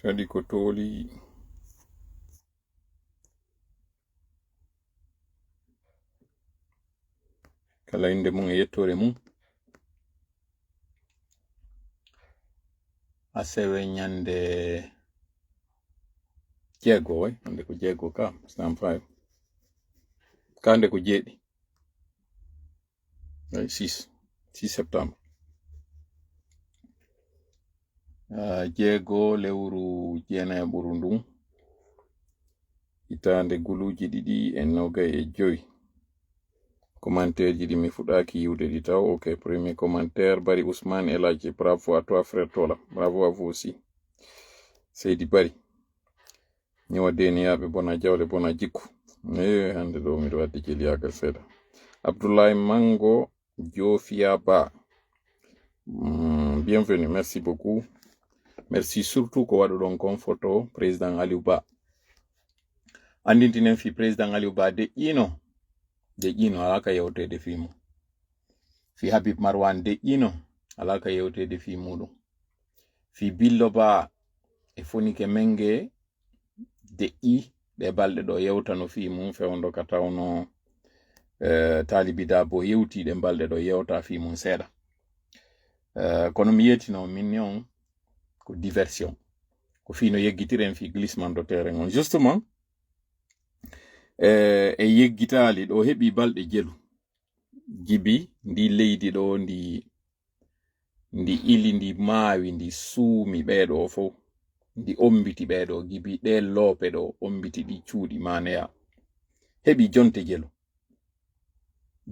kadi ko tooli kala inde mum e yettore mum asewe nyande jeego way hande ko jeego ka stam 5 kande ko jeedi 6 septembre jeego lewru jeena burundum hitande guluji didi en nogay e joy commentaire ji di mi fudaki yiwde di taw ok premier commentaire Bari Ousmane Eladji bravo à toi frère Tola bravo à vous aussi Seydi Bari ñewa deniyaɓe bona jawle bona jikku hande ɗo miɗo wadde jeliyagal seeɗa Abdoulaye Mango Jofia Ba bienvenue merci beaucoup merci surtout ko waɗu ɗon kon photo président Aliou Ba andintinen fi président Aliou Ba de ƴino alaka yewtede fi mum fi Habib Marwan de ƴino alaka yewtede fi muɗum fi Billo Ba e Fonike Menge de'i ɗe balɗe ɗo yewtano fi mum fewndo ka tawno Talibi Dabo yewti ɗe balɗe ɗo yewta fi mum seeɗa kono mi yetino min on ko diversion ko fino yeggitiren fi glissement de terrain on justement e yeggitali ɗo heɓi balɗe jelu jibi ndi leydi ɗo ndi ili ndi maawi ndi suumi ɓeeɗo fof ndi ombiti ɓeeɗo gibi ɗe loope ɗo ombiti ɗi cuuɗi maneya heɓi jonte jelu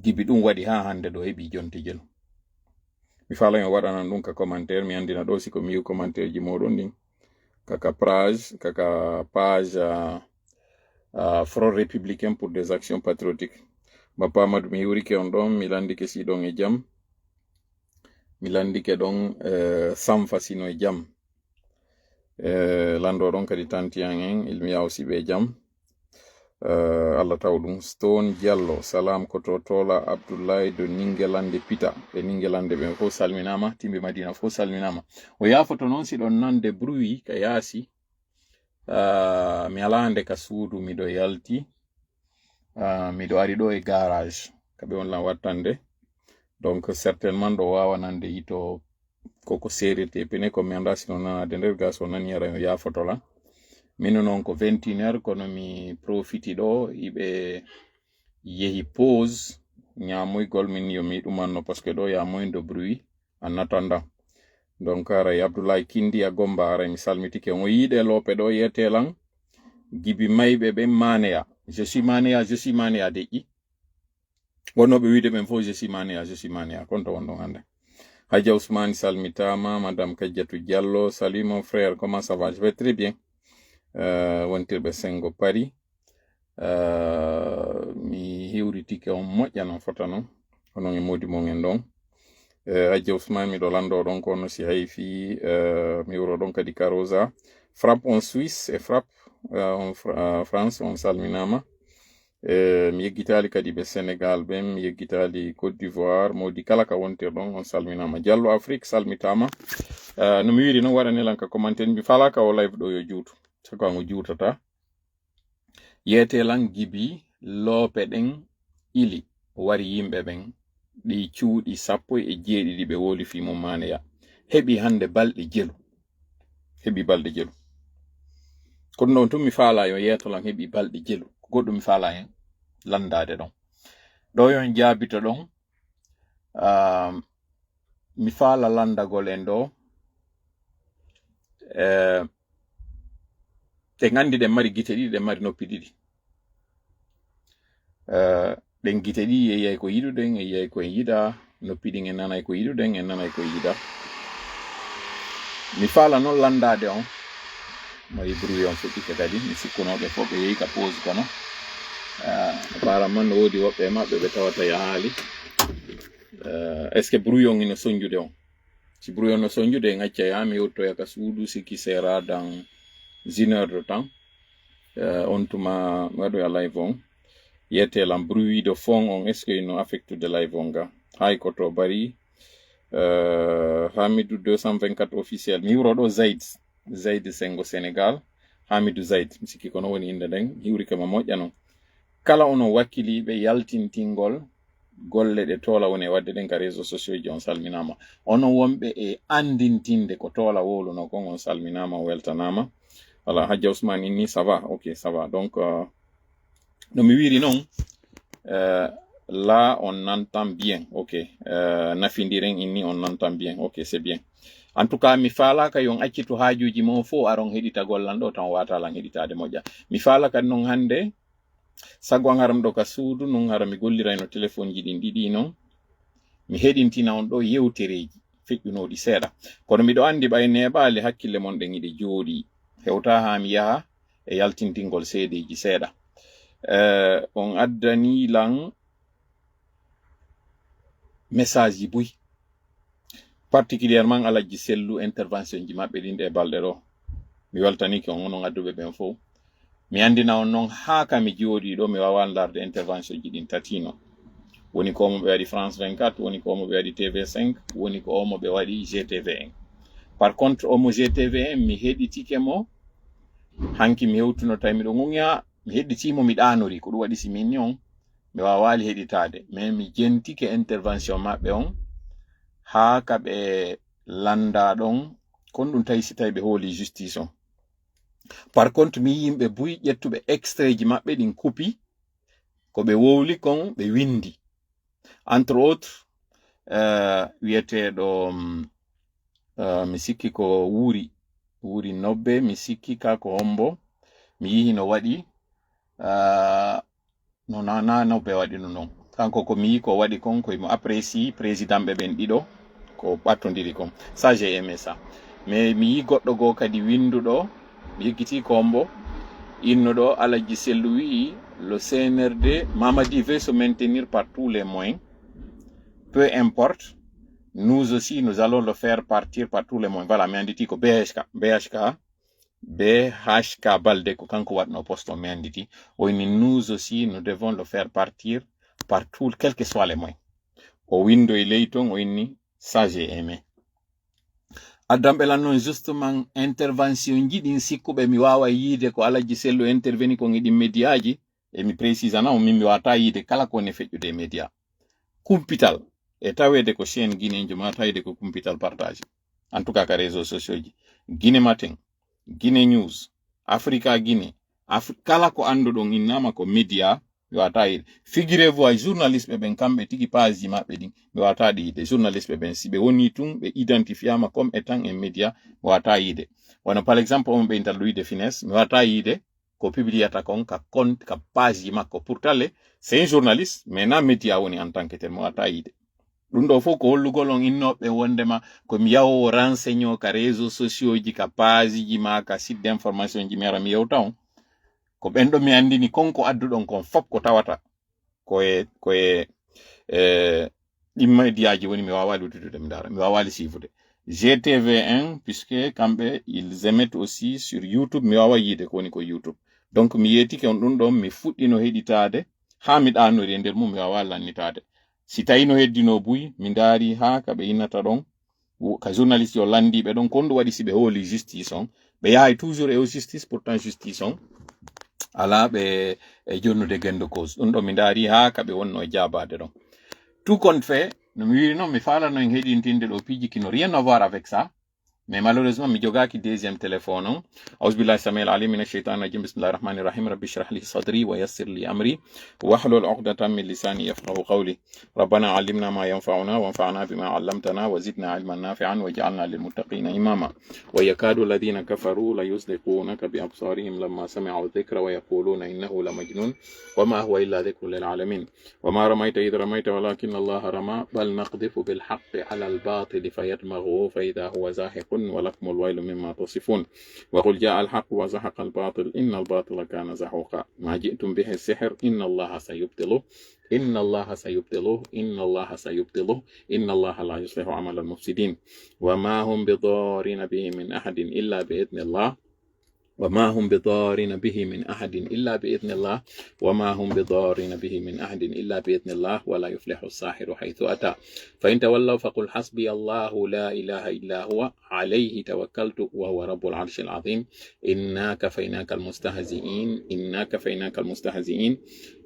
gibi ɗum waɗi ha hande ɗo heɓi jonte jelu mi faala o waɗanan ɗum ka commentaire mi andina ɗo siko mi yiw commentaire ji moɗon ɗin kaka page Front républicain pour des actions patriotiques Bappa Amadou mi yiwrike on ɗon mi landike si ɗon e jam mi landike ɗon Samfa sino e jam lando ɗon kadi tantiyan en ilmiya aussi ɓe jam Allah taw ɗum Stone Diallo salam koto Tola Abdoulaye de Ningelande Pita ɓe Ningelande ɓe fof salminama timɓe Madina fof salminama o yafoto noon si ɗon nande bruit ka yaasi mi ala hande ka suudu miɗo yalti miɗo ari ɗo e garage kaɓe on lan wattande donc certainement ɗo wawa nande yito koko serete pene ko mi anda sino nanade nder gas o nani ara yo yafotola mino noon ko 21h kono mi profiti ɗo iɓe yehi pause ñamoygol min yo mi ɗumanno parce que ɗo ya moins de bruit en attendant donc aray Abdoulaye Kindi a Gomba aray mi salmitike o yiide lope ɗo yetelan gibi mayɓe ɓe maneya je suis maneya deƴƴi wonnoɓe wiide ɓen fof je suis maneya konto won ɗon hande Hadja Ousmane salmitama madame Kadiatou Diallo salut mon frère comment ça va je vais très bien wontirɓe sengo Paris mi hiwritike on moƴƴa non fota non onon e modi mon en ɗon Hadja Ousmane miɗo lando ɗon kono si hay fi mi wuro ɗon kadi Karosa frappe en Suisse et frappe en France on salminama mi yeggitali kadi ɓe Sénégal ɓen mi yeggitali Côte d'Ivoire modi kala ka wontir ɗon on salminama Diallo Afrique salmitama no mi wiri noon waɗanelan ka commentaire mi falaka o live ɗo yo juutu sako ango juutata yetelan gibi loope ɗen ili wari yimɓe ɓen ɗi cuuɗi 17 ɓe woli fi mum maneya heɓi hande balɗe jelu kono noon tun mi faala yo yetolan heɓi balɗe jelu ko goɗɗum mi faala hen landade ɗon ɗo yon jaabito ɗon mi faala landagol en ɗo ɗen andi ɗen mari gite ɗiɗi ɗen mari noppi ɗiɗi ɗen gite ɗi yeyay ko yiɗuɗen e yeyay ko en yiɗa noppi ɗin en nanay ko yiɗuɗen en nanay ko yiɗa mi faala noon landade on mayi bruit on fuɗɗike kadi mi sikkunoɓe fof ɓe yehi ka pause kono apparemment no woodi woɓɓe maɓɓe ɓe tawata yahaali est ce que bruit on ino soñjude on si bruit on no soñjude en acca ya mi yettoya ka suudu sikki sera dans 1 heure de temps on tuma mi waɗoya live on yetelan bruit de fond on est ce que ino affecte de live on ga hay koto Bari Hamidou 224 officiel mi wuro ɗo Zaid Zaid Sengo Sénégal Hamidou Zaid mi sikki kono woni inde nden hiwri kama moƴƴa non kala ono wakkiliɓe yaltintingol golle ɗe toola woni e wadde ɗen ka réseau sociaux ji on salminama ono wonɓe e andintinde ko toola wowluno kon on salminama o weltanama voilà Hadja Ousmane inni ça va ok ça va donc no mi wiri noon là on entend bien ok nafindiren inni on entend bien ok c'est bien en tout cas mi faalaka yon accitu haajuji mon fo aron heɗita gollan ɗo tan watalan heɗitade moƴƴa mi faala kadi noon hande sago an haram ɗo ka suudu non hara mi gollirayno téléphone ji ɗin ɗiɗi noon mi heɗintina on ɗo yewtereji feƴƴunoɗi seeɗa kono miɗo andi ɓay neɓali hakkille mon ɗen iɗe jooɗi hewta ha mi yaha e yaltintingol seedeji seeɗa on addanilan message ji buy particulièrement alaji sellu intervention ji maɓɓe ɗin ɗe balɗe ɗo mi weltaniki on onon adduɓe ɓen fof mi andina on noon haa ka mi jooɗi ɗo mi wawan larde intervention ji ɗin tatino woni ko omo ɓe waɗi France 24 woni ko omo ɓe waɗi TV5 woni ko omo ɓe waɗi GTV1 par contre omo GTV1 mi heɗitike mo hanki mi hewtuno tawi miɗo ŋuŋya mi heɗitimo mi ɗanori ko ɗum waɗi si minni on mi wawali heɗitade mais mi jentike intervention maɓɓe on haa ka ɓe landa ɗon kon ɗum tawi si tawi ɓe hooli justice on par contre mi yimɓe buy ƴettuɓe extrait ji maɓɓe ɗin kupi ko ɓe wowli kon ɓe windi entre autres wiyeteɗo mi sikki ko wuuri nobbe mi sikki ka ko hombo mi yihi no waɗi no na nobbe waɗi no non kanko ko mi yi ko waɗi kon koyemo apprécie président ɓe ɓen ɗiɗo ko ɓattodiri kon ça j'ai aimé ça mais mi yi goɗɗo goo kadi winduɗo mi yeggiti ko hombo innuɗo alaji sellu wi le CNRD Mamadi veut se maintenir par tous les moyens peu importe nous aussi nous allons le faire partir par tous les moyens voilà mi anditi ko BHK Balde ko kanko watno poste o mi anditi o inni nous aussi nous devons le faire partir par tout quels que soient les moyens o windo e ley ton o inni ça j'ai aimé addamɓe lan noon justement intervention ji ɗin sikkuɓe mi wawa yiide ko alaji sello interveni kon e ɗin médiaji e mi précisana o min mi wata yiide kala ko ne feƴƴude e média kumpital e tawede ko chaîne guinéjo ma tawede ko kumpital partage en tout cas ka réseau sociaux ji Guinée Matin Guinée News Africa Guinée kala ko anduɗon innama ko média mi wata yiide figurez-vous ay journaliste ɓe ɓen kamɓe tigi page ji maɓɓe ɗin mi wata yiide journaliste ɓe ɓen si ɓe woni tun ɓe identifiama comme étant un média mi wata yiide wono par exemple on ɓe intal Louis de Finesse mi wata yiide ko publiata kon ka compte ka page ji makko pourtant c'est un journaliste mais na média woni en tant que tel mi wata yiide ɗum ɗo fof ko hollugol on innoɓe wondema komi yawowo renseigno ka réseau sociaux ji ka page ji ma ka site d'information ji mi ara mi yewta on ko ɓen ɗo mi andini konko adduɗon kon fop ko tawata koye ɗin médiaji woni mi wawali uddude mi dara mi wawali suivre GTV1 puisque kamɓe ils émettent aussi sur YouTube mi wawa yiide ko woni ko YouTube donc mi yetike on ɗum ɗon mi fuɗɗino heɗitade ha mi ɗanori e nder mum mi wawa lannitade si tawi no heddino buy mi daari ha ka ɓe innata ɗon ka journaliste yo landiɓe ɗon kon ɗum waɗi si ɓe hooli justice on ɓe yahay toujours e o justice pourtant justice on ala ɓe e jonnude gendo cause ɗum ɗo mi daari ha ka ɓe wonno e jabade ɗon tout compte fait no mi wiri noon mi falano en heɗintinde ɗo piiji kino rien à voir avec ça mais malheureusement mi jogaki deuxième téléphone on auzubillahi samil alim min ashaitan rajim bismillahir rahmanir rahim rabbi shrah li sadri wa yassir li amri wahlul 'uqdatan min lisani yafqahu qawli rabbana 'allimna ma yanfa'una wanfa'na bima 'allamtana wa zidna 'ilman nafi'an waj'alna lil muttaqina imama wa yakadu alladhina kafaru la yuzliqunaka bi absarihim lamma sami'u dhikra wa yaquluna innahu lamajnun wama huwa illa dhikrun lil 'alamin wama ramaita idh ramaita walakinna allaha rama bal naqdhifu bil haqqi 'ala al batili fayadmaghu fa idha huwa zahiqun ولكم الويل مما تصفون وقل جاء الحق وزهق الباطل إن الباطل كان زهوقا ما جئتم به السحر إن الله سيبطله إن الله سيبطله إن الله سيبطله إن الله لا يصلح عمل المفسدين وما هم بضارين به من أحد إلا بإذن الله وما هم بضارين به من أحد إلا بإذن الله وما هم بضارين به من أحد إلا بإذن الله ولا يفلح الساحر حيث أتى فإن تولوا فقل حسبي الله لا إله إلا هو عليه توكلت وهو رب العرش العظيم إنا كفيناك المستهزئين إنا كفيناك المستهزئين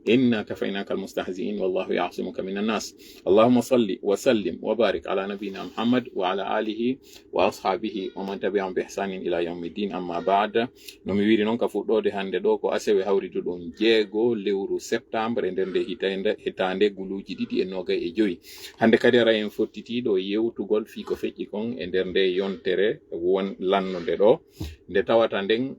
إنا كفيناك المستهزئين والله يعصمك من الناس اللهم صل وسلم وبارك على نبينا محمد وعلى آله وأصحابه ومن تبعهم بإحسان إلى يوم الدين أما بعد nomi wiri non ka fuɗɗode hande ɗo ko asewe hawridu ɗon 6 lewru septembre nder nde hitande guluji 2025 hande kadi ara en fottitiɗo yewtugol fi ko feƴƴi kon e nder nde yontere won lannude ɗo nde tawata nden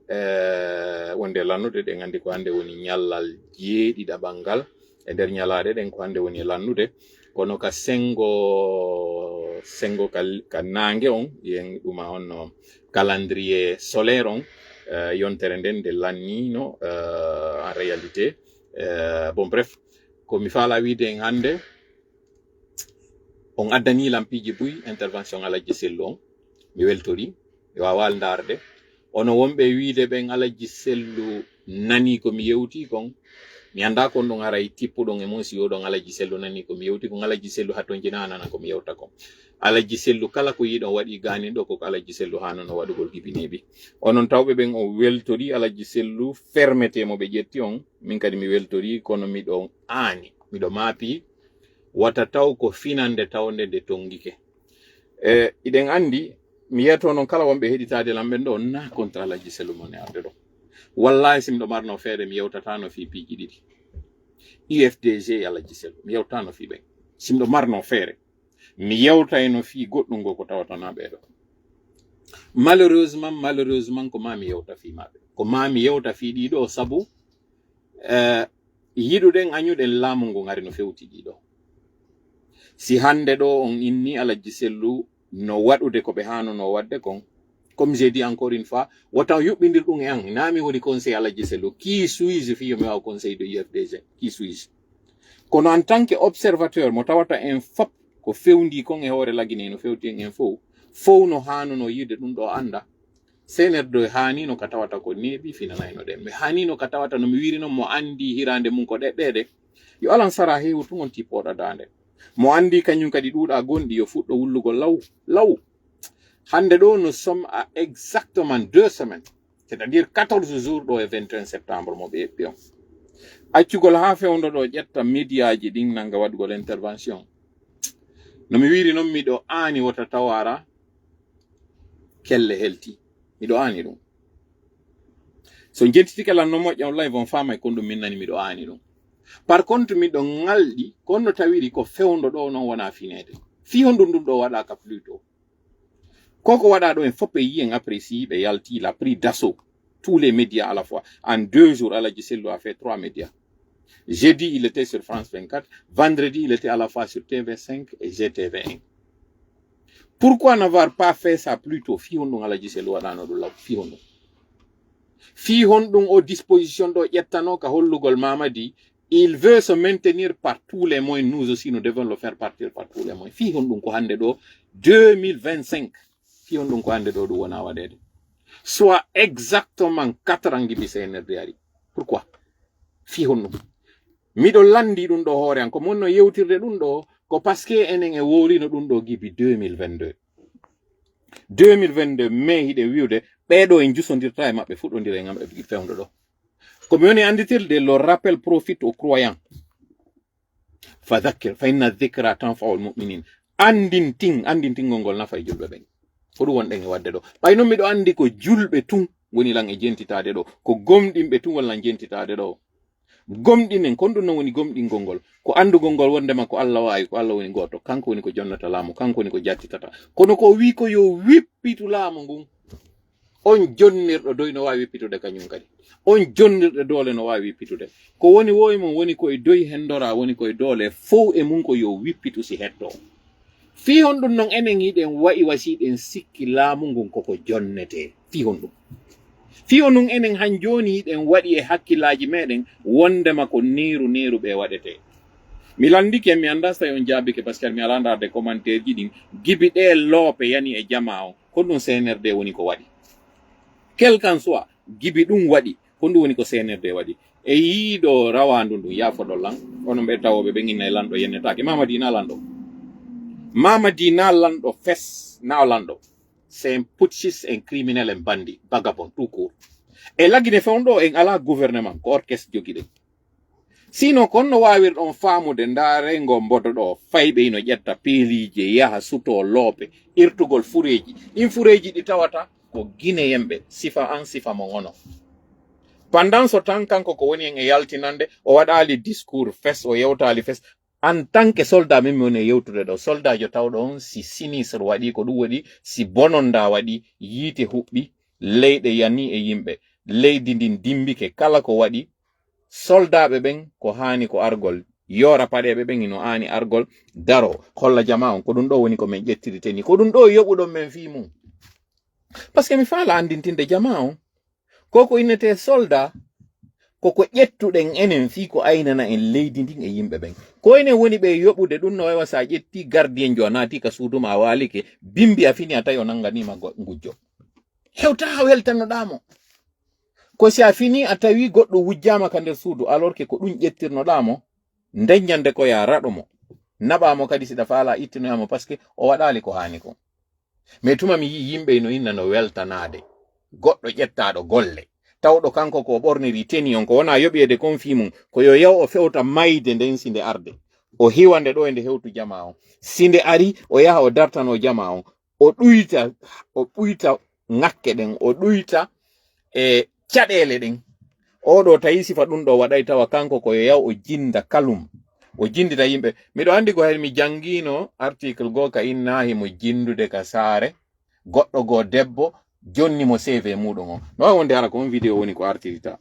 wonde lannude ɗen andi ko hande woni ñallal jeeɗiɗaɓal ngal e nder ñalaɗe ɗen ko hande woni lannude kono ka sengo ka nangue on yen ɗuma on calendrier solaire on yontere nden de lannino en réalité bon bref ko mi faala wiide en hande on addani lampiji buy intervention Alhaji Sellu on mi weltori mi wawal ndarde ono wonɓe wiide ɓen Alhaji Sellu nani ko mi yewti kon mi anda kon ɗon aray tippuɗon e mon si oɗon Alhaji Sellu nani ko mi yewti kon Alhaji Sellu hattonji nana ko mi yewta kon Alhaji Sellu kala ko yiɗon waɗi gani ɗo ko Alhaji Sellu hanono waɗugol gibineɓi onon tawɓe ɓen o weltori Alhaji Sellu fermete mo ɓe ƴetti on min kadi mi weltori kono miɗon aani miɗo maapi wata taw ko finande tawde nde tongike iɗen andi mi yeto noon kala wonɓe heɗitade lamɓen ɗo na contre Alhaji Sellu mon e arde ɗo wallahi si miɗo marno feere mi yewtatano fi piiji ɗiɗi UFDG Alhaji Sellu mi yewtano fi ɓen si miɗo marno feere mi yewtayno fi goɗɗum go ko tawatana ɓeɗo malheureusement ko ma mi yewta fi maɓe ko ma mi yewta fi ɗiɗo sabu yiɗuɗen añuɗen laamu ngu ngari no fewti ɗiɗo si hande ɗo on inni Alhaji Sellu no waɗude ko ɓe hanono wadde kon comme j'ai dit encore une fois wotan yuɓɓidir ɗum e an nami woni conseil Alhaji Sellu qui suis-je fi yomi wawa conseil de UFDG qui suis-je kono en tant que observateur mo tawata en fop ko fewndi kon e hoore lagine no fewti en fof no hanuno yide ɗum ɗo anda senerdo hanino ka tawata ko neeɓi finanayno ɗen mi hanino ka tawata no mi wiri noon mo andi hirande mum ko ɗeɗɗede yo alan sara heewu tun on tippoɗa dande mo andi kañum kadi ɗuuɗa gonɗi yo fuɗɗo wullugo law hande ɗo nous sommes à exactement 2 semaines c'est-à-dire 14 jours ɗo e 21 septembre mo ɓe heɓɓi on accugol ha fewndo ɗo ƴetta médiaji ɗin nanga waɗugol intervention no mi wiri noon miɗo aani wota tawara kelle helti miɗo aani ɗum so jettitike lan no moƴƴa on live on faama kon ɗum min nani miɗo aani ɗum par contre miɗo ngalɗi konno tawiri ko fewndo ɗo noon wona finede fi honɗum ɗum ɗo waɗaka plutôt koko waɗa ɗo en fof ɓe yi en apprécie ɓe yalti il a pris d'assaut tous les médias à la fois en 2 jours Alhaji Sellu a fait 3 médias jeudi il était sur France 24 vendredi il était à la fois sur TV5 et GTV1 pourquoi n'avoir pas fait ça plus tôt fi honɗum Alhaji Sellu waɗano ɗum law fi honɗum o disposition ɗo ƴettano ka hollugol Mamadi il veut se maintenir par tous les moyens nous aussi nous devons le faire partir par tous les moyens fi honɗum ko hande ɗo 2025 fi honɗum ko hande ɗo ɗum wona waɗede soit exactement 4 ans gibi CNRD ari pourquoi fi honɗum miɗo landi ɗum ɗo hoore an ko monno yewtirde ɗum ɗo ko parce que enen e worino ɗum ɗo gibi 2022 mai hiɗe wiwde ɓeɗo en jusodirta e maɓɓe fuɗɗodira e ngam e fewndo ɗo komi woni anditirde le rappel profite aux croyants fadhakkir fa inna dhikra tanfa'ul mu'minin andintingol ngol nafa e julɓe ɓen ko ɗum wonɗen e wadde ɗo ɓay noon miɗo andi ko julɓe tun woni lan e jentitade ɗo ko gomɗinɓe tun walla jentitade ɗo gomɗinen kon ɗum non woni gomɗingol ngol ko andugol ngol wondema ko Allah wawi ko Allah woni goto kanko woni ko jonnata laamu kanko woni ko jattitata kono ko wi ko yo wippitu laamu ngun on jonnirɗo doy no wawi wippitude kañum kadi on jonnirɗo doole no wawi wippitude ko woni wowi mum woni koye doy hendora woni koye doole fof e mum ko yo wippitu si hetto fi hon ɗum non enen hiɗen wayi wasiɗen sikki laamu ngun koko jonnete fi hon ɗum fi on ɗum enen han joni hiɗen waɗi e hakkillaji meɗen wondema ko neru ɓe waɗete mi landike mi anda so tawi on jaabike par ce que mi ala ndarde commentaire ji ɗin gibi ɗe loope yani e jama on ko ɗum CNRD woni ko waɗi quel qu'en soit gibi ɗum waɗi hondu woni ko senerde waɗi e yiiɗo rawandu ndu yafoɗo lan onon ɓe tawoɓe ɓe ginnayi lanɗo yennetake mamadi na lanɗo mamadi na lanɗo fes na lanɗo c'est un putschiste un criminel un bandit vagabond tout court e laggine fewɗo en ala gouvernement ko orchestre jogiɗen sino konno wawirɗon faamude ndarengo mbodo ɗo fayɓe ino ƴetta peelije yaha suto loope irtugol fureji ɗin fureji ɗi tawata ko guineyemɓe sifa an sifa mo ngono pendant so tan kanko ko woni en e yaltinande o waɗali discours fes o yewtali fes en tant que soldat min mi woni e yewtude ɗo soldat jo tawɗo on si sinistre waɗi ko ɗum waɗi si bononda waɗi yiite huɓɓi leyɗe yani e yimɓe leydi ndin dimbike kala ko waɗi soldaɓe ɓen ko hani ko argol yora paɗeɓe ɓen ino ani argol daro holla jama on ko ɗum ɗo woni ko min ƴettiriteni ko ɗum ɗo yoɓuɗon men fi mum par ce que mi faala andintinde jama on koko innete soldat koko ƴettuɗen enen fi ko aynana en leydi ndin e yimɓe ɓen ko enen woni ɓe yoɓude ɗum no wawa sa ƴetti gardien jo a naati ka suuduma a walike bimbi a fini a tawi o nanganima gujjo hewta ha weltanoɗamo ko si a fini a tawi goɗɗo wujjama ka nder suudu alors que ko ɗum ƴettirnoɗamo ndeññande ko ya raɗo mo naɓamo kadi siɗa faala ittinoyamo par ce que o waɗali ko hani ko mais tuma mi yi yimɓe no inna no weltanade goɗɗo ƴettaɗo golle tawɗo kanko ko ɓorniri teni on ko wona yoɓiyede kon fi mum ko yo yaw o fewta mayde nden sinde arde o hiwande ɗo e nde hewtu jama on sinde ari o yaha o dartano jama on o ɓuyta ŋakke ɗen o ɗuyta e caɗele ɗen oɗo tawi sifa ɗum ɗo waɗay tawa kanko ko yo yaw o jinda kalum o jindita yimɓe miɗo andi ko hen mi jangino article go ka innahi mo jindude ka saare goɗɗo go debbo jonni mo CV muɗum on no wonde ara ko on vidéo woni ko artirita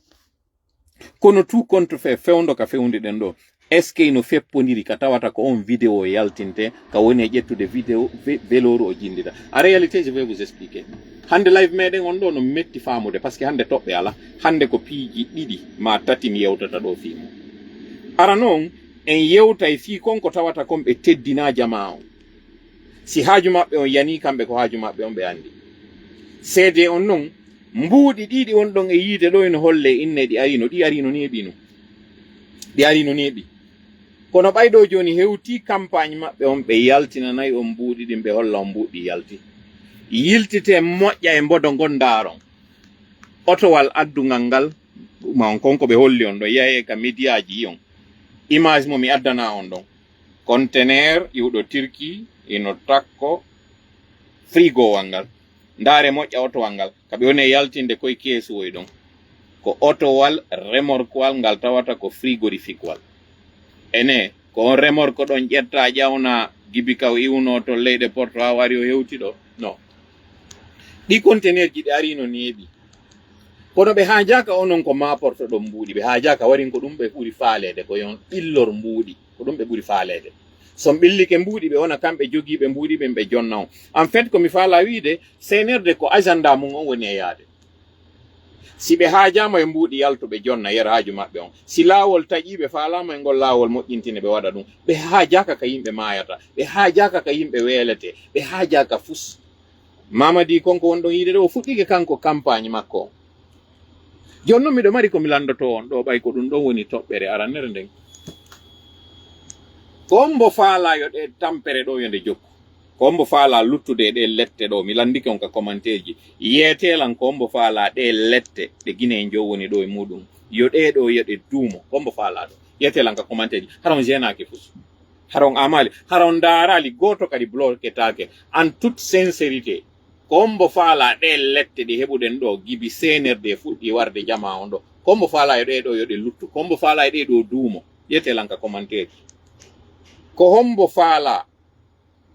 kono tout contre fait fewndo ka fewndi ɗen ɗo est ce que no feppodiri ka tawata ko on vidéo yaltinte ka woni e ƴettude vidéo veloru o jindita en réalité je vais vous expliquer hande live meɗen on ɗo no metti famude par ce que hande toɓɓe ala hande ko piiji ɗiɗi ma tati mi yewtata ɗo fimo ara noon en yewtay fi konko tawata kon ɓe teddina jama on si haaju maɓɓe on yani kamɓe ko haaju maɓɓe on ɓe andi seede on noon mbuuɗi ɗiɗi on ɗon e yiide ɗo eno holle inne ɗi arino ɗi arino neeɓi no ɗi arino neeɓi kono ɓayɗo joni hewti campagne maɓɓe on ɓe yaltinanayi on mbuuɗi ɗin ɓe holla on mbuuɗi yalti yiltite moƴƴa e mbodo gondaron otowal addungal ngal ma on konko ɓe holli on ɗo yahe ka médiaji on image mo mi addana on ɗon contenaire iwɗo Turki ino takko frigowal ngal ndaare moƴƴa otowal ngal kaɓe woni e yaltinde koye keesuwoy ɗon ko otowal remorquewal ngal tawata ko frigorifique wal ene ko on remorque ɗon ƴetta ƴawna gibi kaw iwno to leyɗe porto ha wari o hewti ɗo non ɗi contenaire ji ɗi arino neeɓi kono ɓe haajaka onon ko maporto ɗon mbuuɗi ɓe haajaka warin ko ɗum ɓe ɓuri faalede ko yon ɓillor mbuuɗi ko ɗum ɓe ɓuri faalede son ɓillike mbuuɗi ɓe wona kamɓe jogiiɓe mbuuɗi ɓen ɓe jonna on en fait komi faala wiide senerde ko agenda mum on woni e yaade si ɓe haajama e mbuuɗi yaltuɓe jonna yer haaju maɓɓe on si laawol taƴiɓe faalama e ngol laawol moƴƴintine ɓe waɗa ɗum ɓe haajaka ka yimɓe mayata ɓe haajaka ka yimɓe weelete ɓe haajaka fus mamadi konko wonɗon yiide ɗo o fuɗɗike kanko campagne makko on joni noon miɗo mari komi landoto on ɗo ɓay ko ɗum ɗon woni toɓɓere arannere nden ko mbo faala yo ɗe tampere ɗo yo nde jokku ko mbo faala luttude ɗe lette ɗo mi landike on ka commentaire ji yeetelan ko mbo faala ɗe lette ɗe guine jo woni ɗo e muɗum yo ɗe ɗo yo ɗe duumo ko mbo faala ɗo yeetelan ka commentaire ji haron jenaki fus haron amali haron darali goto kadi bloquetake en toute sincérité ko mbo faala ɗe lette ɗe heɓuɗen ɗo gibi senerde fuɗɗi warde jama on ɗo ko mbo faala yo ɗe ɗo yo ɗe luttu ko mbo faala e ɗe ɗo duumo yeetelan ka commentaire ko hombo faala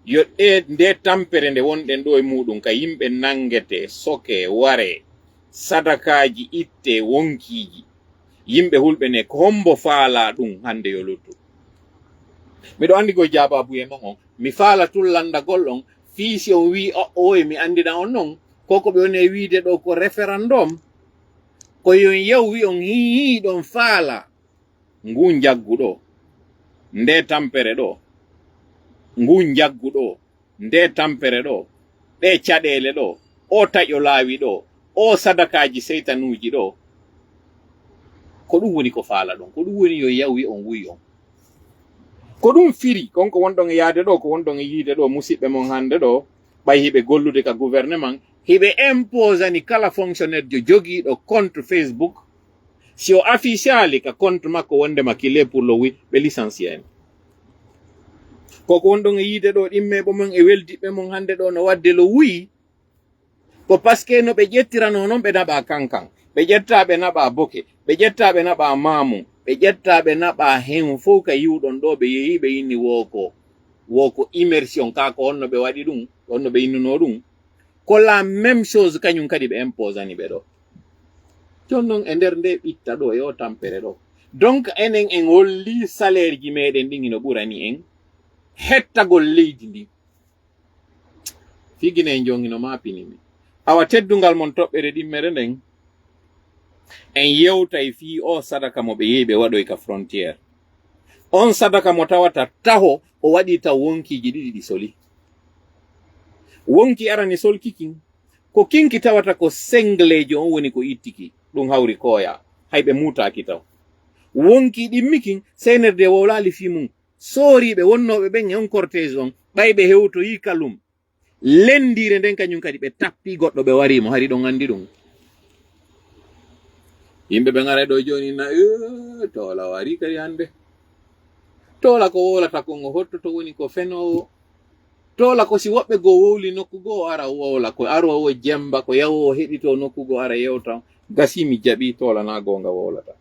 yo ɗe nde tampere nde wonɗen ɗo e muɗum ka yimɓe nangete soke ware sadakaji itte wonkiji yimɓe hulɓe ne ko hombo faala ɗum hande yo luttu miɗo andi go jababu e mon on mi faala tullandagol on fiisi on wi o e mi andina on noon koko ɓe woni e wiide ɗo ko référendum ko yon yaw wi on hiiɗon faala ngu jagguɗo nde tampere ɗo ngu jagguɗo nde tampere ɗo ɗe caɗele ɗo o taƴo laawi ɗo o sadakaji seytanuji ɗo ko ɗum woni ko faala ɗon, ko ɗum woni yo yawi on wuyi on, ko ɗum firi konko wonɗon e yaade ɗo, ko wonɗon e yiide ɗo musidɓe mon hande ɗo ɓay hiɓe gollude ka gouvernement, hiɓe imposani kala fonctionnaire jo jogiiɗo compte Facebook si o afficiali ka compte makko wondema kile pour le wi ɓe licencié en. Koko wonɗon e yiide ɗo ɗimmeɓe mon e weldiɓe mon hande ɗo no wadde lo wuyi ko parce que no ɓe ƴettirano noon ɓe naɓa kankan, ɓe ƴetta ɓe naɓa boke, ɓe ƴetta ɓe naɓa mamu, ɓe ƴetta ɓe naɓa hen fof ka yiwɗon ɗo ɓe yeehi ɓe inni woko immersion ka ko honno ɓe waɗi ɗum, honno ɓe innuno ɗum, ko la même chose kañum kadi ɓe imposani ɓe ɗo. Jon noon e nder nde ɓitta ɗo e o tampere ɗo, donc enen en holli salaire ji meɗen ɗin ino ɓurani en hettagol leydi ndi. Figine en jongino mapinimi awa teddungal mon toɓɓere ɗimmere nden en yewtay fi o sadaka mo ɓe yehi ɓe waɗoy ka frontiére, on sadaka mo tawata taho o waɗi taw wonkiji ɗiɗi ɗi soli. Wonki arani solkikin ko kinki tawata ko senglejo on woni ko ittiki ɗum hawri koya hayɓe mutaki taw. Wonki ɗimmikin seynerde wowlali fi mum sooriɓe wonnoɓe ɓen e on cortége on ɓayɓe hewtoyi kalum lendire nden kañum kadi ɓe tappi goɗɗo ɓe warimo hari ɗon andi ɗum. Yimɓe ɓe ngara ɗo joni na tola wari kadi hande, tola ko wowlata kon o hottoto woni ko fenowo, tola ko si woɓɓe go wowli nokku go ara wowla, ko arowo jemba ko yawowo heɗito nokku go ara yewta, gasimi jaɓi tola na gonga wowlata.